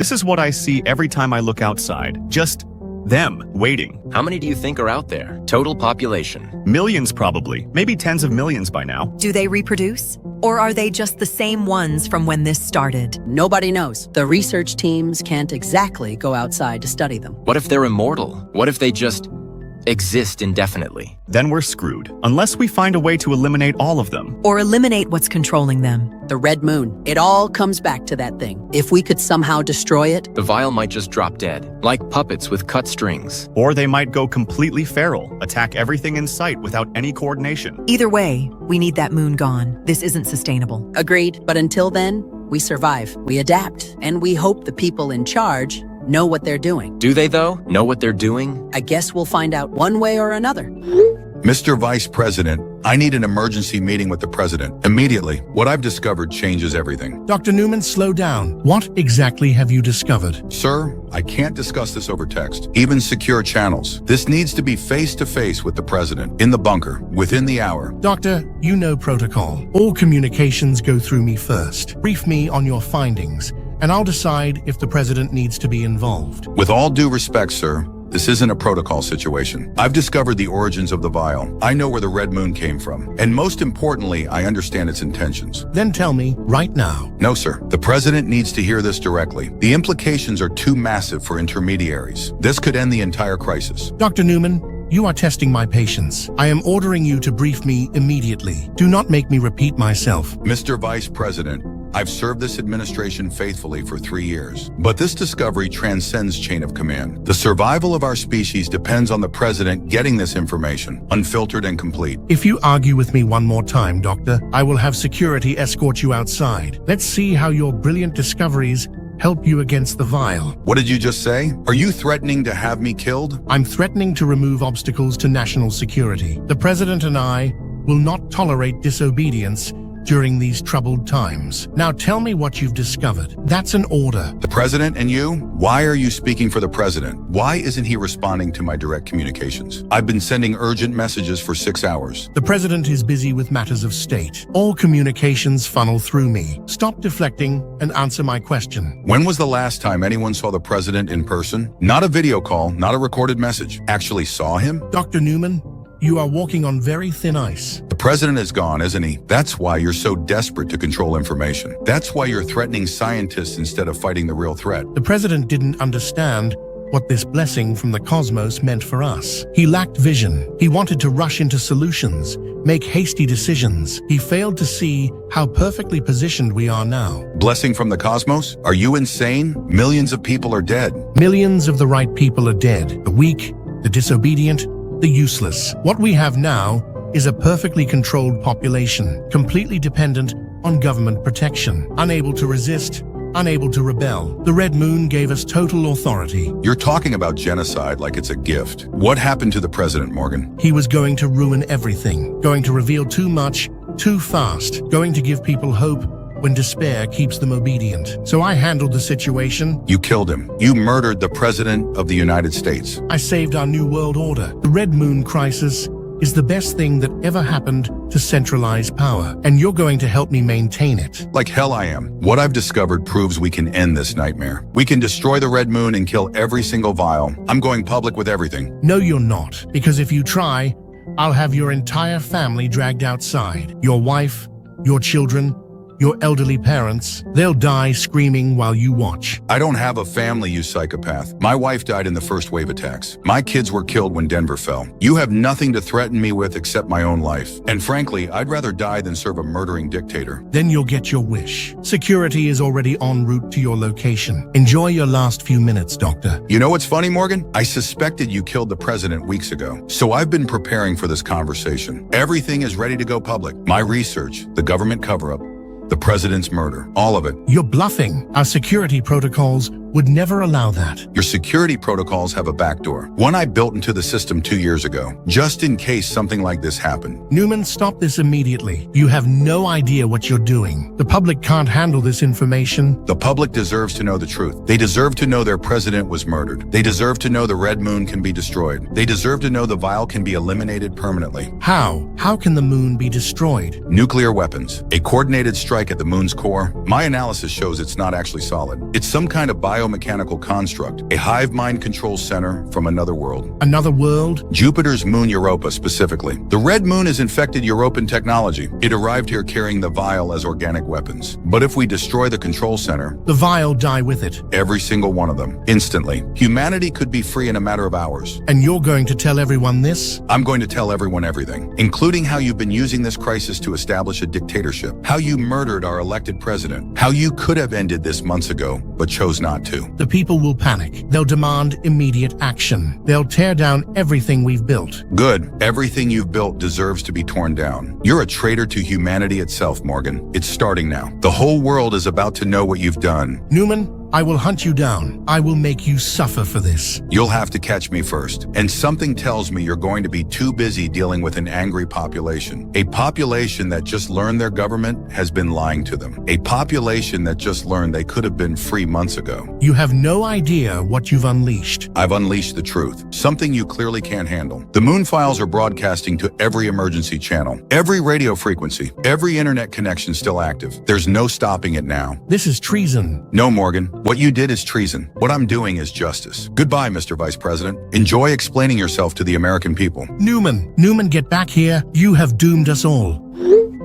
This is what I see every time I look outside. Just them, waiting. How many do you think are out there? Total population. Millions probably, maybe tens of millions by now. Do they reproduce? Or are they just the same ones from when this started? Nobody knows. The research teams can't exactly go outside to study them. What if they're immortal? What if they just exist indefinitely? Then we're screwed, unless we find a way to eliminate all of them. Or eliminate what's controlling them? The red moon. It all comes back to that thing. If we could somehow destroy it, The vial might just drop dead, like puppets with cut strings. Or they might go completely feral, attack everything in sight without any coordination. Either way, we need that moon gone. This isn't sustainable. agreed. But until then, we survive, we adapt, and we hope the people in charge know what they're doing. Do they, though? Know what they're doing? I guess we'll find out one way or another. Mr. Vice President, I need an emergency meeting with the President. Immediately. What I've discovered changes everything. Dr. Newman, slow down. What exactly have you discovered? Sir, I can't discuss this over text, even secure channels. This needs to be face-to-face with the President, in the bunker, within the hour. Doctor, you know protocol. All communications go through me first. Brief me on your findings, and I'll decide if the President needs to be involved. With all due respect, sir, this isn't a protocol situation. I've discovered the origins of the vial. I know where the red moon came from. And most importantly, I understand its intentions. Then tell me, right now. No, sir. The President needs to hear this directly. The implications are too massive for intermediaries. This could end the entire crisis. Dr. Newman, you are testing my patience. I am ordering you to brief me immediately. Do not make me repeat myself. Mr. Vice President, I've served this administration faithfully for 3 years, but this discovery transcends chain of command. The survival of our species depends on the President getting this information, unfiltered and complete. If you argue with me one more time, Doctor, I will have security escort you outside. Let's see how your brilliant discoveries help you against the vial. What did you just say? Are you threatening to have me killed? I'm threatening to remove obstacles to national security. The President and I will not tolerate disobedience during these troubled times. Now tell me what you've discovered. That's an order. The President and you? Why are you speaking for the President? Why isn't he responding to my direct communications? I've been sending urgent messages for 6 hours. The President is busy with matters of state. All communications funnel through me. Stop deflecting and answer my question. When was the last time anyone saw the President in person? Not a video call, not a recorded message. Actually saw him? Dr. Newman, you are walking on very thin ice. The President is gone, isn't he? That's why you're so desperate to control information. That's why you're threatening scientists instead of fighting the real threat. The President didn't understand what this blessing from the cosmos meant for us. He lacked vision. He wanted to rush into solutions, make hasty decisions. He failed to see how perfectly positioned we are now. Blessing from the cosmos? Are you insane? Millions of people are dead. Millions of the right people are dead. The weak, the disobedient, the useless. What we have now is a perfectly controlled population, completely dependent on government protection, unable to resist, unable to rebel. The Red Moon gave us total authority. You're talking about genocide like it's a gift. What happened to the President, Morgan? He was going to ruin everything, going to reveal too much, too fast, going to give people hope when despair keeps them obedient. So I handled the situation. You killed him. You murdered the President of the United States. I saved our new world order. The Red Moon crisis is the best thing that ever happened to centralized power, and you're going to help me maintain it. Like hell I am. What I've discovered proves we can end this nightmare. We can destroy the Red Moon and kill every single vial. I'm going public with everything. No, you're not, because if you try, I'll have your entire family dragged outside. Your wife, your children, your elderly parents, they'll die screaming while you watch. I don't have a family, you psychopath. My wife died in the first wave attacks. My kids were killed when Denver fell. You have nothing to threaten me with except my own life. And frankly, I'd rather die than serve a murdering dictator. Then you'll get your wish. Security is already en route to your location. Enjoy your last few minutes, Doctor. You know what's funny, Morgan? I suspected you killed the President weeks ago. So I've been preparing for this conversation. Everything is ready to go public. My research, the government cover-up, the President's murder, all of it. You're bluffing. Our security protocols would never allow that. Your security protocols have a backdoor, one I built into the system 2 years ago, just in case something like this happened. Newman, stop this immediately. You have no idea what you're doing. The public can't handle this information. The public deserves to know the truth. They deserve to know their president was murdered. They deserve to know the Red Moon can be destroyed. They deserve to know the vial can be eliminated permanently. How? How can the moon be destroyed? Nuclear weapons. A coordinated strike at the moon's core. My analysis shows it's not actually solid. It's some kind of biomechanical construct, a hive mind control center from another world. Another world? Jupiter's moon Europa specifically. The red moon has infected Europan technology. It arrived here carrying the vial as organic weapons. But if we destroy the control center, The vial die with it. every single one of them, instantly, humanity could be free in a matter of hours. And you're going to tell everyone this? I'm going to tell everyone everything, including how you've been using this crisis to establish a dictatorship, how you murdered our elected president, how you could have ended this months ago, but chose not to. The people will panic. They'll demand immediate action. They'll tear down everything we've built. Good. Everything you've built deserves to be torn down. You're a traitor to humanity itself, Morgan. It's starting now. The whole world is about to know what you've done. Newman, I will hunt you down. I will make you suffer for this. You'll have to catch me first. And something tells me you're going to be too busy dealing with an angry population. A population that just learned their government has been lying to them. A population that just learned they could have been free months ago. You have no idea what you've unleashed. I've unleashed the truth, something you clearly can't handle. The Moon Files are broadcasting to every emergency channel, every radio frequency, every internet connection still active. There's no stopping it now. This is treason. No, Morgan. What you did is treason. What I'm doing is justice. Goodbye, Mr. Vice President. Enjoy explaining yourself to the American people. Newman, get back here. You have doomed us all.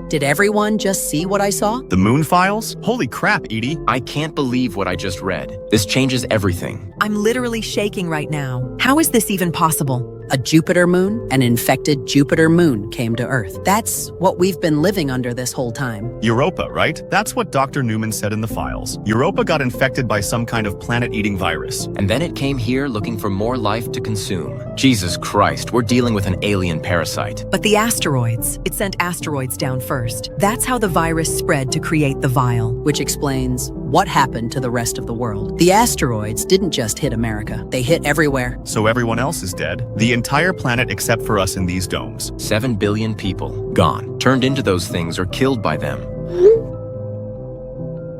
Did everyone just see what I saw? The Moon Files? Holy crap, Edie. I can't believe what I just read. This changes everything. I'm literally shaking right now. How is this even possible? A Jupiter moon, an infected Jupiter moon came to Earth. That's what we've been living under this whole time. Europa, right? That's what Dr. Newman said in the files. Europa got infected by some kind of planet-eating virus. And then it came here looking for more life to consume. Jesus Christ, we're dealing with an alien parasite. But the asteroids, it sent asteroids down first. That's how the virus spread to create the vial. Which explains what happened to the rest of the world. The asteroids didn't just hit America. They hit everywhere. So everyone else is dead? The entire planet except for us in these domes. 7 billion people, gone, turned into those things or killed by them.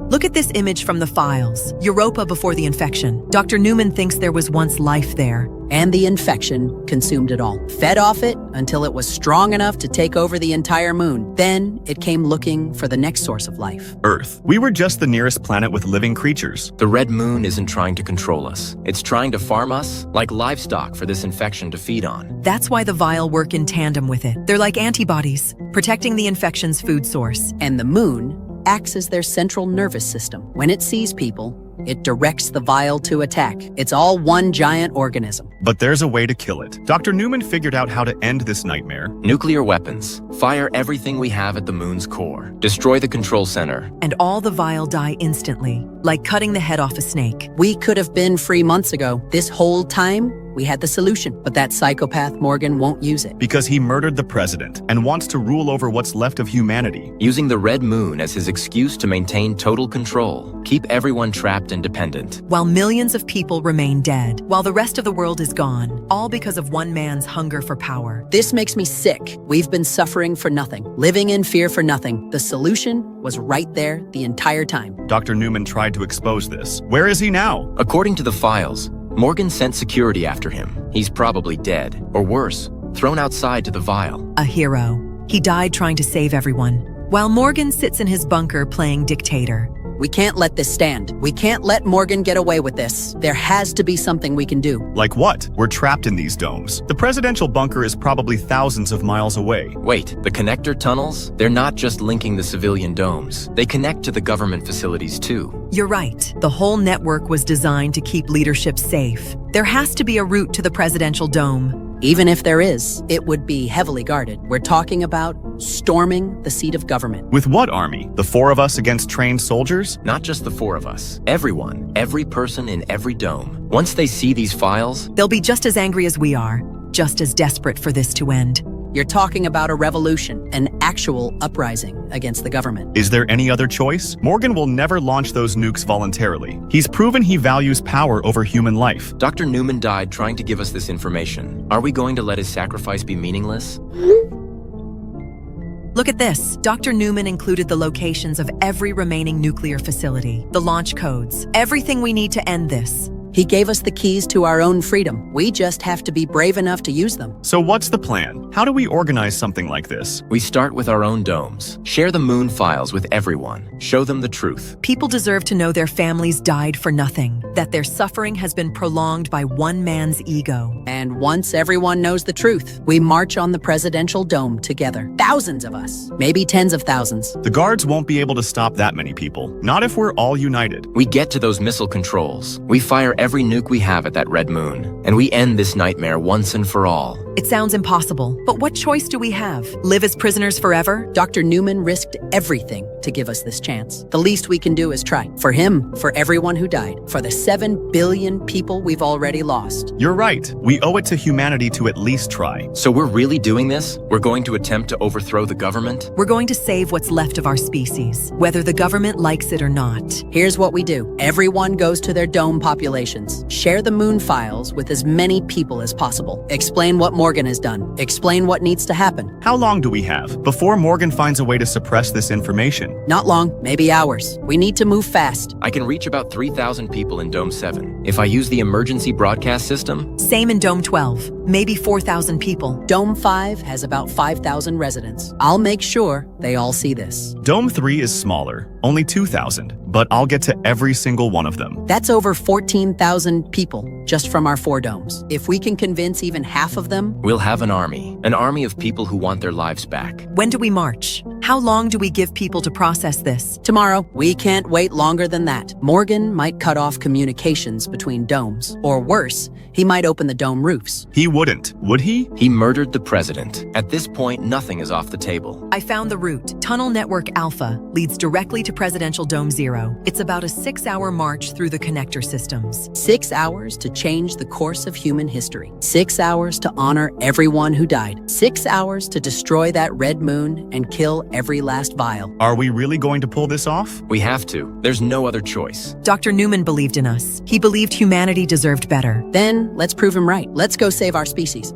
Look at this image from the files. Europa before the infection. Dr. Newman thinks there was once life there. And the infection consumed it all. Fed off it until it was strong enough to take over the entire moon. Then it came looking for the next source of life. Earth. We were just the nearest planet with living creatures. The red moon isn't trying to control us. It's trying to farm us like livestock for this infection to feed on. That's why the vial work in tandem with it. They're like antibodies, protecting the infection's food source. And the moon acts as their central nervous system. When it sees people, it directs the vial to attack. It's all one giant organism. But there's a way to kill it. Dr. Newman figured out how to end this nightmare. Nuclear weapons. Fire everything we have at the moon's core. Destroy the control center. And all the vial die instantly, like cutting the head off a snake. We could have been free months ago. This whole time, we had the solution. But that psychopath Morgan won't use it. Because he murdered the president and wants to rule over what's left of humanity. Using the red moon as his excuse to maintain total control. Keep everyone trapped and dependent. While millions of people remain dead, while the rest of the world is gone, all because of one man's hunger for power. This makes me sick. We've been suffering for nothing, living in fear for nothing. The solution was right there the entire time. Dr. Newman tried to expose this. Where is he now? According to the files, Morgan sent security after him. He's probably dead, or worse, thrown outside to the vial. A hero. He died trying to save everyone, while Morgan sits in his bunker playing dictator. We can't let this stand. We can't let Morgan get away with this. There has to be something we can do. Like what? We're trapped in these domes. The presidential bunker is probably thousands of miles away. Wait, the connector tunnels? They're not just linking the civilian domes. They connect to the government facilities too. You're right. The whole network was designed to keep leadership safe. There has to be a route to the presidential dome. Even if there is, it would be heavily guarded. We're talking about storming the seat of government. With what army? The 4 of us against trained soldiers? Not just the 4 of us. Everyone, every person in every dome. Once they see these files, They'll be just as angry as we are, just as desperate for this to end. You're talking about a revolution, an actual uprising against the government. Is there any other choice? Morgan will never launch those nukes voluntarily. He's proven he values power over human life. Dr. Newman died trying to give us this information. Are we going to let his sacrifice be meaningless? Look at this. Dr. Newman included the locations of every remaining nuclear facility, the launch codes, everything we need to end this. He gave us the keys to our own freedom. We just have to be brave enough to use them. So what's the plan? How do we organize something like this? We start with our own domes. Share the moon files with everyone. Show them the truth. People deserve to know their families died for nothing, that their suffering has been prolonged by one man's ego. And once everyone knows the truth, we march on the presidential dome together. Thousands of us, maybe tens of thousands. The guards won't be able to stop that many people, not if we're all united. We get to those missile controls. We fire every nuke we have at that red moon. And we end this nightmare once and for all. It sounds impossible, but what choice do we have? Live as prisoners forever? Dr. Newman risked everything to give us this chance. The least we can do is try. For him, for everyone who died, for the 7 billion people we've already lost. You're right. We owe it to humanity to at least try. So we're really doing this? We're going to attempt to overthrow the government? We're going to save what's left of our species, whether the government likes it or not. Here's what we do. Everyone goes to their dome populations. Share the moon files with as many people as possible. Explain what Morgan has done. Explain what needs to happen. How long do we have before Morgan finds a way to suppress this information? Not long, maybe hours. We need to move fast. I can reach about 3,000 people in Dome 7. If I use the emergency broadcast system, Same in Dome 12, maybe 4,000 people. Dome 5 has about 5,000 residents. I'll make sure they all see this. Dome 3 is smaller, only 2,000, but I'll get to every single one of them. That's over 14,000 people just from our 4 domes. If we can convince even half of them, we'll have an army of people who want their lives back. When do we march? How long do we give people to process this? tomorrow, we can't wait longer than that. Morgan might cut off communications between domes. Or worse, he might open the dome roofs. He wouldn't, would he? He murdered the president. At this point, nothing is off the table. I found the route. Tunnel Network Alpha leads directly to Presidential Dome 0. It's about a 6-hour march through the connector systems. 6 hours to change the course of human history. 6 hours to honor everyone who died. 6 hours to destroy that red moon and kill every last vial. Are we really going to pull this off? We have to. There's no other choice. Dr. Newman believed in us. He believed humanity deserved better. Then, let's prove him right. Let's go save our species.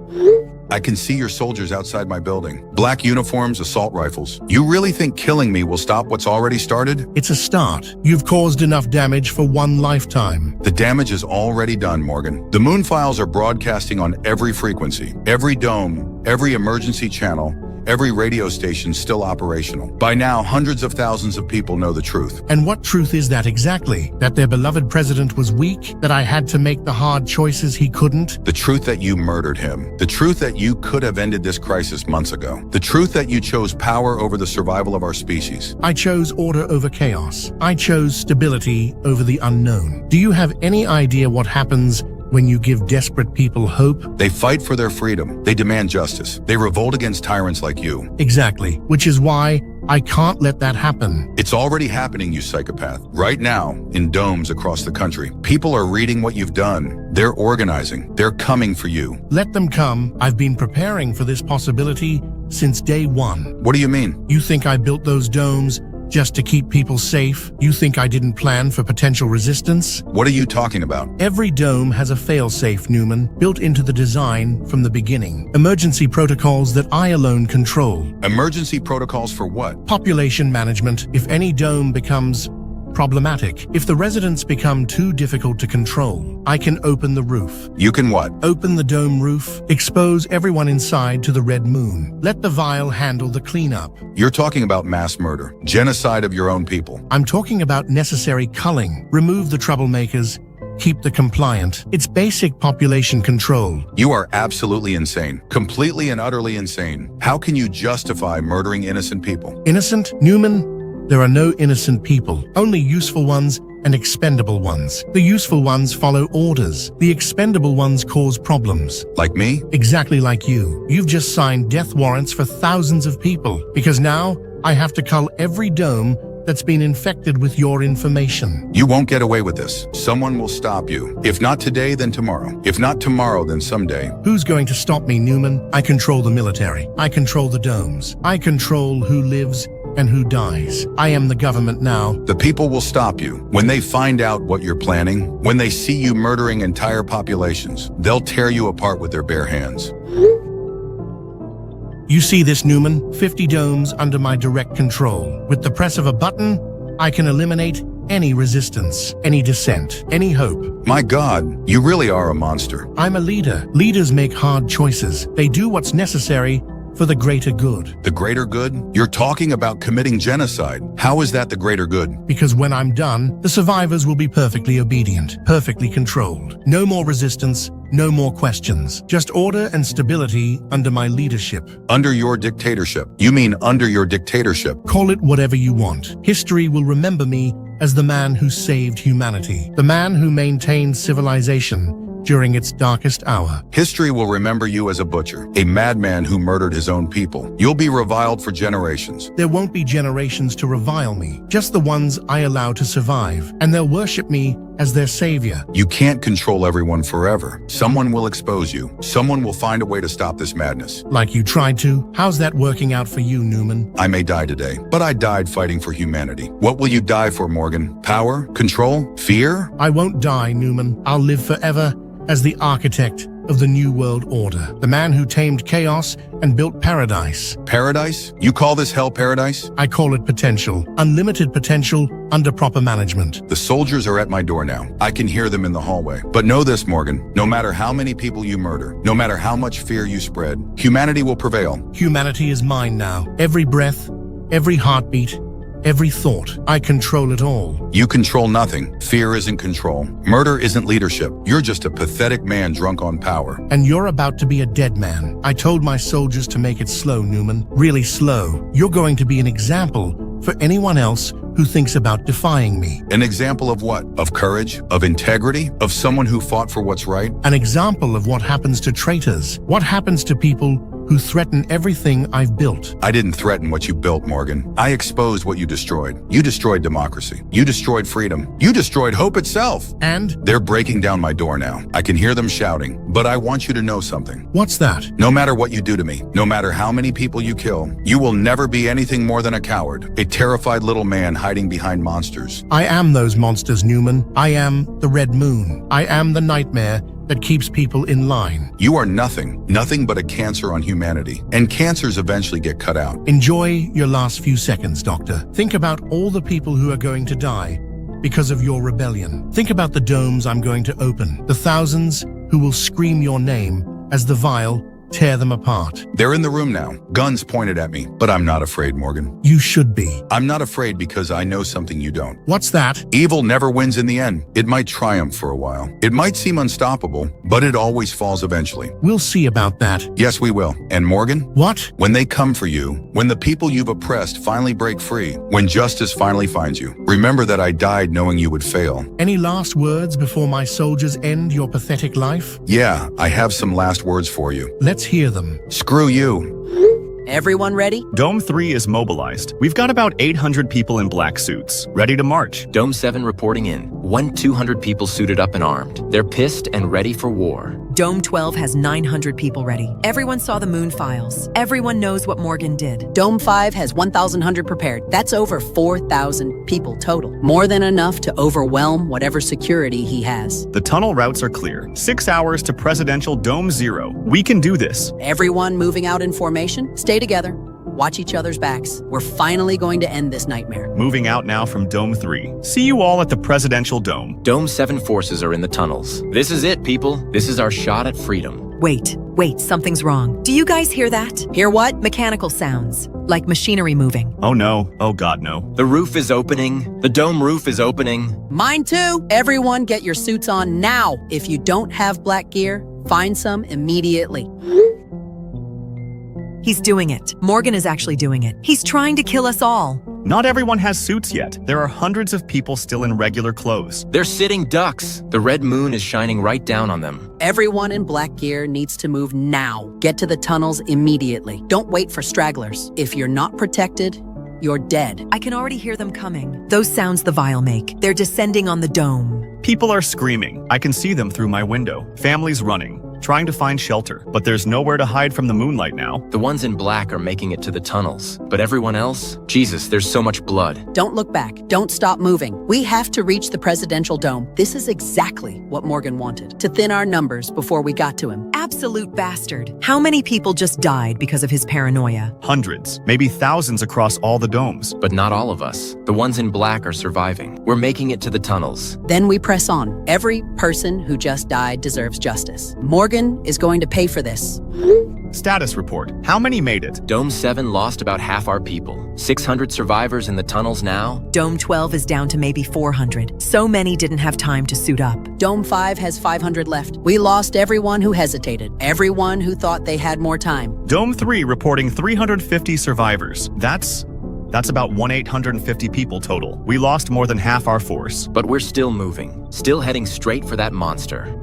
I can see your soldiers outside my building. Black uniforms, assault rifles. You really think killing me will stop what's already started? It's a start. You've caused enough damage for one lifetime. The damage is already done, Morgan. The moon files are broadcasting on every frequency, every dome, every emergency channel, every radio station still operational. By now, hundreds of thousands of people know the truth. And what truth is that exactly? That their beloved president was weak? That I had to make the hard choices he couldn't? The truth that you murdered him. The truth that you could have ended this crisis months ago. The truth that you chose power over the survival of our species. I chose order over chaos. I chose stability over the unknown. Do you have any idea what happens when you give desperate people hope? They fight for their freedom. They demand justice. They revolt against tyrants like you. Exactly, which is why I can't let that happen. It's already happening, you psychopath. Right now, in domes across the country, people are reading what you've done. They're organizing. They're coming for you. Let them come. I've been preparing for this possibility since day one. What do you mean? You think I built those domes just to keep people safe? You think I didn't plan for potential resistance? What are you talking about? Every dome has a failsafe, Newman, built into the design from the beginning. Emergency protocols that I alone control. Emergency protocols for what? Population management. If any dome becomes problematic, if the residents become too difficult to control, I can open the roof. You can what? Open the dome roof, expose everyone inside to the red moon. Let the vial handle the cleanup. You're talking about mass murder, genocide of your own people. I'm talking about necessary culling. Remove the troublemakers, keep the compliant. It's basic population control. You are absolutely insane. Completely and utterly insane. How can you justify murdering innocent people? Innocent? Newman? There are no innocent people, only useful ones and expendable ones. The useful ones follow orders. The expendable ones cause problems. Like me? Exactly like you. You've just signed death warrants for thousands of people, because now I have to cull every dome that's been infected with your information. You won't get away with this. Someone will stop you. If not today, then tomorrow. If not tomorrow, then someday. Who's going to stop me, Newman? I control the military. I control the domes. I control who lives and who dies. I am the government now. The people will stop you. When they find out what you're planning, when they see you murdering entire populations, they'll tear you apart with their bare hands. You see this, Newman? 50 domes under my direct control. With the press of a button, I can eliminate any resistance, any dissent, any hope. My God, you really are a monster. I'm a leader. Leaders make hard choices. They do what's necessary for the greater good. The greater good? You're talking about committing genocide. How is that the greater good? Because when I'm done, the survivors will be perfectly obedient, perfectly controlled. No more resistance, no more questions. Just order and stability under my leadership. Under your dictatorship. You mean under your dictatorship? Call it whatever you want. History will remember me as the man who saved humanity, the man who maintained civilization during its darkest hour. History will remember you as a butcher, a madman who murdered his own people. You'll be reviled for generations. There won't be generations to revile me, just the ones I allow to survive, and they'll worship me as their savior. You can't control everyone forever. Someone will expose you. Someone will find a way to stop this madness. Like you tried to? How's that working out for you, Newman? I may die today, but I died fighting for humanity. What will you die for, Morgan? Power? Control? Fear? I won't die, Newman. I'll live forever as the architect of the New World Order, the man who tamed chaos and built paradise. Paradise? You call this hell paradise? I call it potential, unlimited potential under proper management. The soldiers are at my door now. I can hear them in the hallway. But know this, Morgan, no matter how many people you murder, no matter how much fear you spread, humanity will prevail. Humanity is mine now. Every breath, every heartbeat, every thought. I control it all. You control nothing. Fear isn't control. Murder isn't leadership. You're just a pathetic man drunk on power. And you're about to be a dead man. I told my soldiers to make it slow, Newman. Really slow. You're going to be an example for anyone else who thinks about defying me. An example of what? Of courage? Of integrity? Of someone who fought for what's right? An example of what happens to traitors. What happens to people who threaten everything I've built. I didn't threaten what you built, Morgan. I exposed what you destroyed. You destroyed democracy. You destroyed freedom. You destroyed hope itself. And? They're breaking down my door now. I can hear them shouting, but I want you to know something. What's that? No matter what you do to me, no matter how many people you kill, you will never be anything more than a coward, a terrified little man hiding behind monsters. I am those monsters, Newman. I am the Red Moon. I am the nightmare that keeps people in line. You are nothing but a cancer on humanity, and cancers eventually get cut out. Enjoy your last few seconds, Doctor. Think about all the people who are going to die because of your rebellion. Think about the domes I'm going to open, the thousands who will scream your name as the vial tear them apart. They're in the room now, guns pointed at me, but I'm not afraid, Morgan. You should be. I'm not afraid because I know something you don't. What's that? Evil never wins in the end. It might triumph for a while. It might seem unstoppable, but it always falls eventually. We'll see about that. Yes, we will. And Morgan? What? When they come for you, when the people you've oppressed finally break free, when justice finally finds you, remember that I died knowing you would fail. Any last words before my soldiers end your pathetic life? Yeah, I have some last words for you. Let's hear them. Screw you. Everyone ready? Dome 3 is mobilized. We've got about 800 people in black suits, ready to march. Dome 7 reporting in. 200 people suited up and armed. They're pissed and ready for war. Dome 12 has 900 people ready. Everyone saw the moon files. Everyone knows what Morgan did. Dome 5 has 1,100 prepared. That's over 4,000 people total. More than enough to overwhelm whatever security he has. The tunnel routes are clear. 6 hours to presidential Dome 0. We can do this. Everyone moving out in formation, stay together. Watch each other's backs. We're finally going to end this nightmare. Moving out now from Dome 3. See you all at the presidential dome. Dome 7 forces are in the tunnels. This is it, people. This is our shot at freedom. Wait, something's wrong. Do you guys hear that? Hear what? Mechanical sounds, like machinery moving. Oh no, oh god no. The roof is opening. The dome roof is opening. Mine too. Everyone get your suits on now. If you don't have black gear, find some immediately. He's doing it. Morgan is actually doing it. He's trying to kill us all. Not everyone has suits yet. There are hundreds of people still in regular clothes. They're sitting ducks. The red moon is shining right down on them. Everyone in black gear needs to move now. Get to the tunnels immediately. Don't wait for stragglers. If you're not protected, you're dead. I can already hear them coming. Those sounds the vial make. They're descending on the dome. People are screaming. I can see them through my window. Families running. trying to find shelter. But there's nowhere to hide from the moonlight now. The ones in black are making it to the tunnels. But everyone else? Jesus, there's so much blood. Don't look back. Don't stop moving. We have to reach the presidential dome. This is exactly what Morgan wanted, to thin our numbers before we got to him. Absolute bastard. How many people just died because of his paranoia? Hundreds, maybe thousands across all the domes. But not all of us. The ones in black are surviving. We're making it to the tunnels. Then we press on. Every person who just died deserves justice. Morgan is going to pay for this. Status report. How many made it? Dome 7 lost about half our people. 600 survivors in the tunnels now. Dome 12 is down to maybe 400. So many didn't have time to suit up. Dome 5 has 500 left. We lost everyone who hesitated. Everyone who thought they had more time. Dome 3 reporting 350 survivors. That's about 1,850 people total. We lost more than half our force. But we're still moving. Still heading straight for that monster.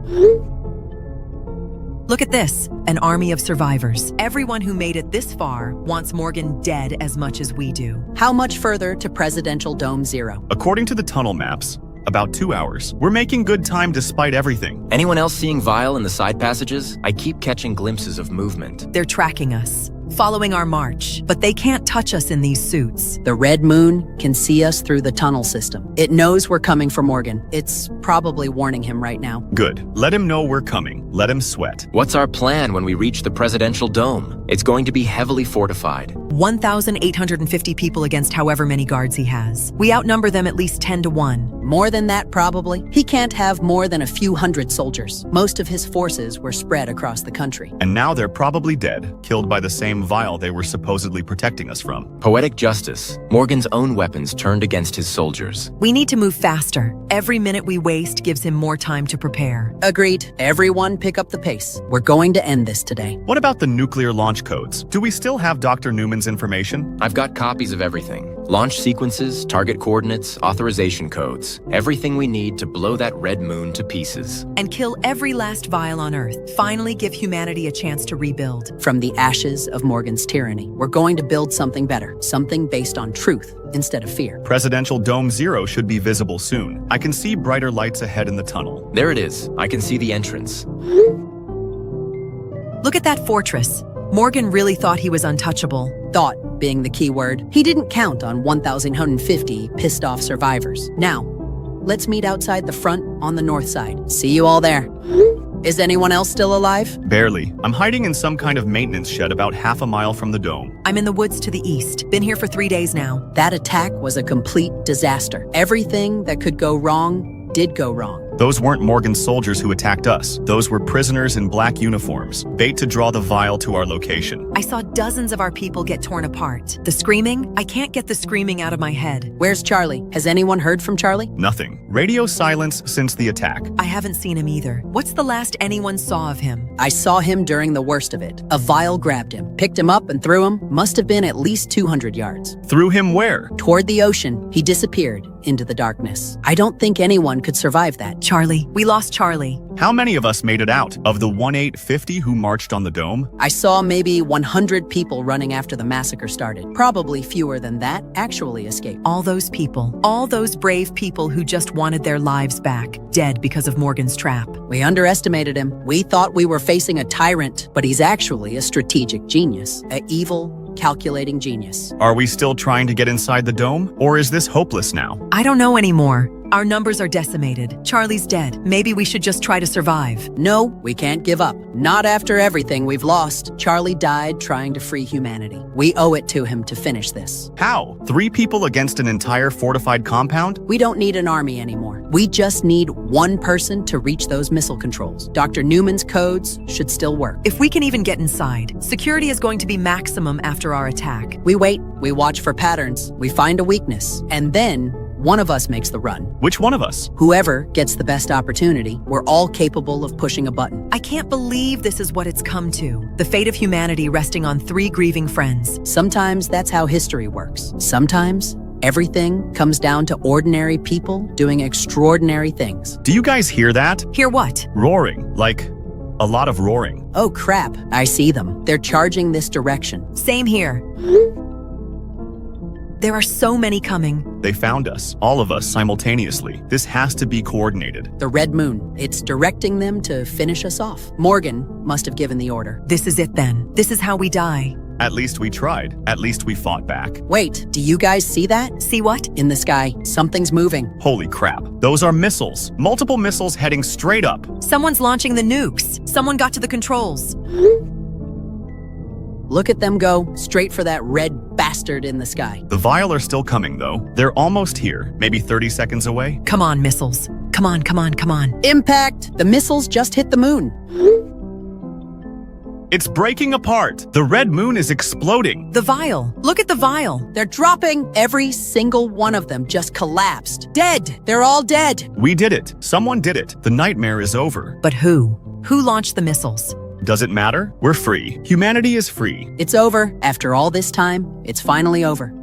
Look at this, an army of survivors. Everyone who made it this far wants Morgan dead as much as we do. How much further to Presidential Dome 0? According to the tunnel maps, about 2 hours. We're making good time despite everything. Anyone else seeing Vile in the side passages? I keep catching glimpses of movement. They're tracking us, following our march, but they can't touch us in these suits. The red moon can see us through the tunnel system. It knows we're coming for Morgan. It's probably warning him right now. Good. Let him know we're coming. Let him sweat. What's our plan when we reach the presidential dome? It's going to be heavily fortified. 1,850 people against however many guards he has. We outnumber them at least 10 to 1. More than that, probably. He can't have more than a few hundred soldiers. Most of his forces were spread across the country. And now they're probably dead, killed by the same Vile they were supposedly protecting us from. Poetic justice. Morgan's own weapons turned against his soldiers. We need to move faster. Every minute we waste gives him more time to prepare. Agreed. Everyone pick up the pace. We're going to end this today. What about the nuclear launch codes? Do we still have Dr. Newman's information? I've got copies of everything. Launch sequences, target coordinates, authorization codes. Everything we need to blow that red moon to pieces. And kill every last Vile on Earth. Finally give humanity a chance to rebuild. From the ashes of Morgan's tyranny, we're going to build something better. Something based on truth instead of fear. Presidential Dome 0 should be visible soon. I can see brighter lights ahead in the tunnel. There it is. I can see the entrance. Look at that fortress. Morgan really thought he was untouchable. Thought being the key word. He didn't count on 1,150 pissed off survivors. Now, let's meet outside the front on the north side. See you all there. Is anyone else still alive? Barely. I'm hiding in some kind of maintenance shed about half a mile from the dome. I'm in the woods to the east. Been here for 3 days now. That attack was a complete disaster. Everything that could go wrong did go wrong. Those weren't Morgan's soldiers who attacked us. Those were prisoners in black uniforms, bait to draw the Vile to our location. I saw dozens of our people get torn apart. The screaming? I can't get the screaming out of my head. Where's Charlie? Has anyone heard from Charlie? Nothing. Radio silence since the attack. I haven't seen him either. What's the last anyone saw of him? I saw him during the worst of it. A Vile grabbed him, picked him up and threw him. Must have been at least 200 yards. Threw him where? Toward the ocean. He disappeared into the darkness. I don't think anyone could survive that. Charlie. We lost Charlie. How many of us made it out? Of the 1,850 who marched on the dome? I saw maybe 100 people running after the massacre started. Probably fewer than that actually escaped. All those people. All those brave people who just wanted their lives back. Dead because of Morgan's trap. We underestimated him. We thought we were facing a tyrant, but he's actually a strategic genius. An evil, calculating genius. Are we still trying to get inside the dome? Or is this hopeless now? I don't know anymore. Our numbers are decimated. Charlie's dead. Maybe we should just try to survive. No, we can't give up. Not after everything we've lost. Charlie died trying to free humanity. We owe it to him to finish this. How? 3 people against an entire fortified compound? We don't need an army anymore. We just need one person to reach those missile controls. Dr. Newman's codes should still work. If we can even get inside, security is going to be maximum after our attack. We wait, we watch for patterns, we find a weakness, and then one of us makes the run. Which one of us? Whoever gets the best opportunity, we're all capable of pushing a button. I can't believe this is what it's come to. The fate of humanity resting on 3 grieving friends. Sometimes that's how history works. Sometimes everything comes down to ordinary people doing extraordinary things. Do you guys hear that? Hear what? Roaring. Like a lot of roaring. Oh crap, I see them. They're charging this direction. Same here. There are so many coming. They found us, all of us, simultaneously. This has to be coordinated. The Red Moon. It's directing them to finish us off. Morgan must have given the order. This is it then. This is how we die. At least we tried. At least we fought back. Wait, do you guys see that? See what? In the sky, something's moving. Holy crap. Those are missiles. Multiple missiles heading straight up. Someone's launching the nukes. Someone got to the controls. Look at them go, straight for that red bastard in the sky. The Vial are still coming, though. They're almost here. Maybe 30 seconds away. Come on, missiles. Come on, come on, come on. Impact! The missiles just hit the moon. It's breaking apart. The Red Moon is exploding. The Vial. Look at the Vial. They're dropping. Every single one of them just collapsed. Dead. They're all dead. We did it. Someone did it. The nightmare is over. But who? Who launched the missiles? Does it matter? We're free. Humanity is free. It's over. After all this time, it's finally over.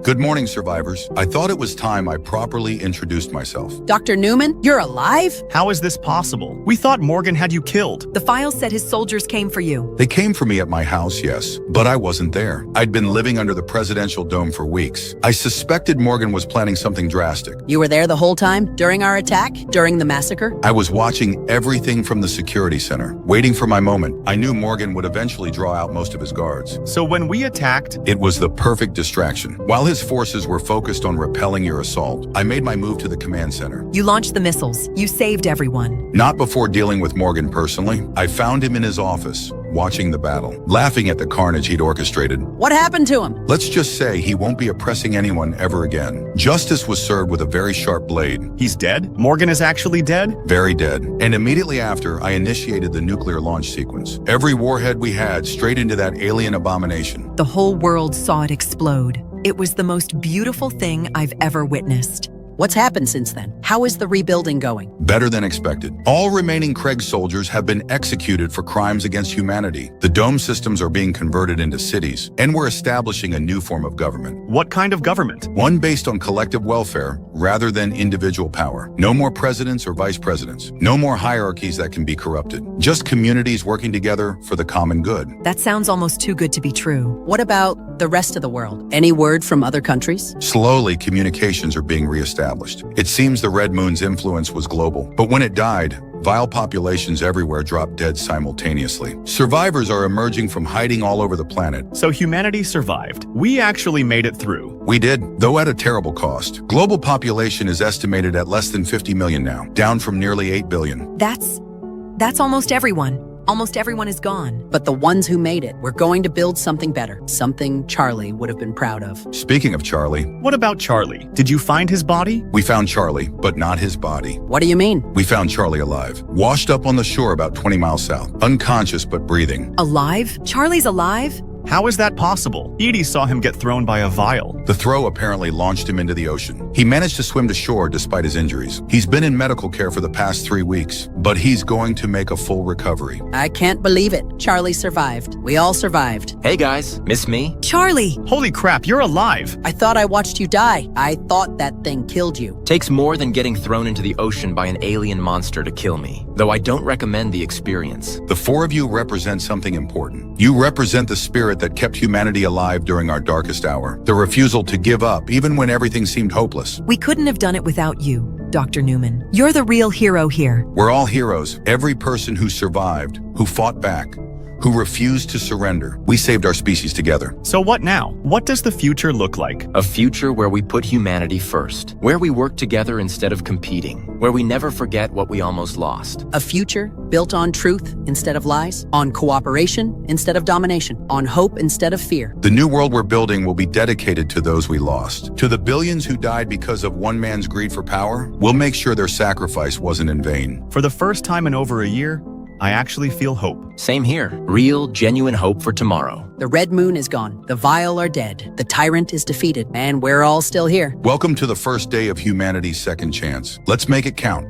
Good morning, survivors. I thought it was time I properly introduced myself. Dr. Newman, you're alive? How is this possible? We thought Morgan had you killed. The Vial said his soldiers came for you. They came for me at my house, yes, but I wasn't there. I'd been living under the presidential dome for weeks. I suspected Morgan was planning something drastic. You were there the whole time? During our attack? During the massacre? I was watching everything from the security center, waiting for my moment. I knew Morgan would eventually draw out most of his guards. So when we attacked, It was the perfect distraction. While his forces were focused on repelling your assault, I made my move to the command center. You launched the missiles. You saved everyone. Not before dealing with Morgan personally. I found him in his office, watching the battle, laughing at the carnage he'd orchestrated. What happened to him? Let's just say he won't be oppressing anyone ever again. Justice was served with a very sharp blade. he's dead? Morgan is actually dead? Very dead. And immediately after, I initiated the nuclear launch sequence. Every warhead we had straight into that alien abomination. The whole world saw it explode. It was the most beautiful thing I've ever witnessed. What's happened since then? How is the rebuilding going? Better than expected. All remaining Craig soldiers have been executed for crimes against humanity. The dome systems are being converted into cities, and we're establishing a new form of government. What kind of government? One based on collective welfare rather than individual power. No more presidents or vice presidents. No more hierarchies that can be corrupted. Just communities working together for the common good. That sounds almost too good to be true. What about the rest of the world? Any word from other countries? Slowly, communications are being reestablished. It seems the Red Moon's influence was global, but when it died, vile populations everywhere dropped dead simultaneously. Survivors are emerging from hiding all over the planet. So humanity survived. We actually made it through. We did, though at a terrible cost. Global population is estimated at less than 50 million now, down from nearly 8 billion. That's almost everyone. Almost everyone is gone. But the ones who made it, we're going to build something better. Something Charlie would have been proud of. Speaking of Charlie, What about Charlie? Did you find his body? we found Charlie, but not his body. What do you mean? We found Charlie alive, washed up on the shore about 20 miles south, unconscious but breathing. Alive? Charlie's alive? How is that possible? Edie saw him get thrown by a vial. The throw apparently launched him into the ocean. He managed to swim to shore despite his injuries. He's been in medical care for the past 3 weeks, but he's going to make a full recovery. I can't believe it. Charlie survived. We all survived. Hey guys, miss me? Charlie! Holy crap, you're alive! I thought I watched you die. I thought that thing killed you. Takes more than getting thrown into the ocean by an alien monster to kill me, though I don't recommend the experience. The 4 of you represent something important. You represent the spirit that kept humanity alive during our darkest hour. The refusal to give up even when everything seemed hopeless. We couldn't have done it without you, Dr. Newman. You're the real hero here. We're all heroes. Every person who survived, who fought back, who refused to surrender. We saved our species together. So what now? What does the future look like? A future where we put humanity first, where we work together instead of competing, where we never forget what we almost lost. A future built on truth instead of lies, on cooperation instead of domination, on hope instead of fear. The new world we're building will be dedicated to those we lost. To the billions who died because of one man's greed for power, we'll make sure their sacrifice wasn't in vain. For the first time in over a year, I actually feel hope. Same here. Real, genuine hope for tomorrow. The Red Moon is gone. The Vial are dead. The Tyrant is defeated. And we're all still here. Welcome to the first day of humanity's second chance. Let's make it count.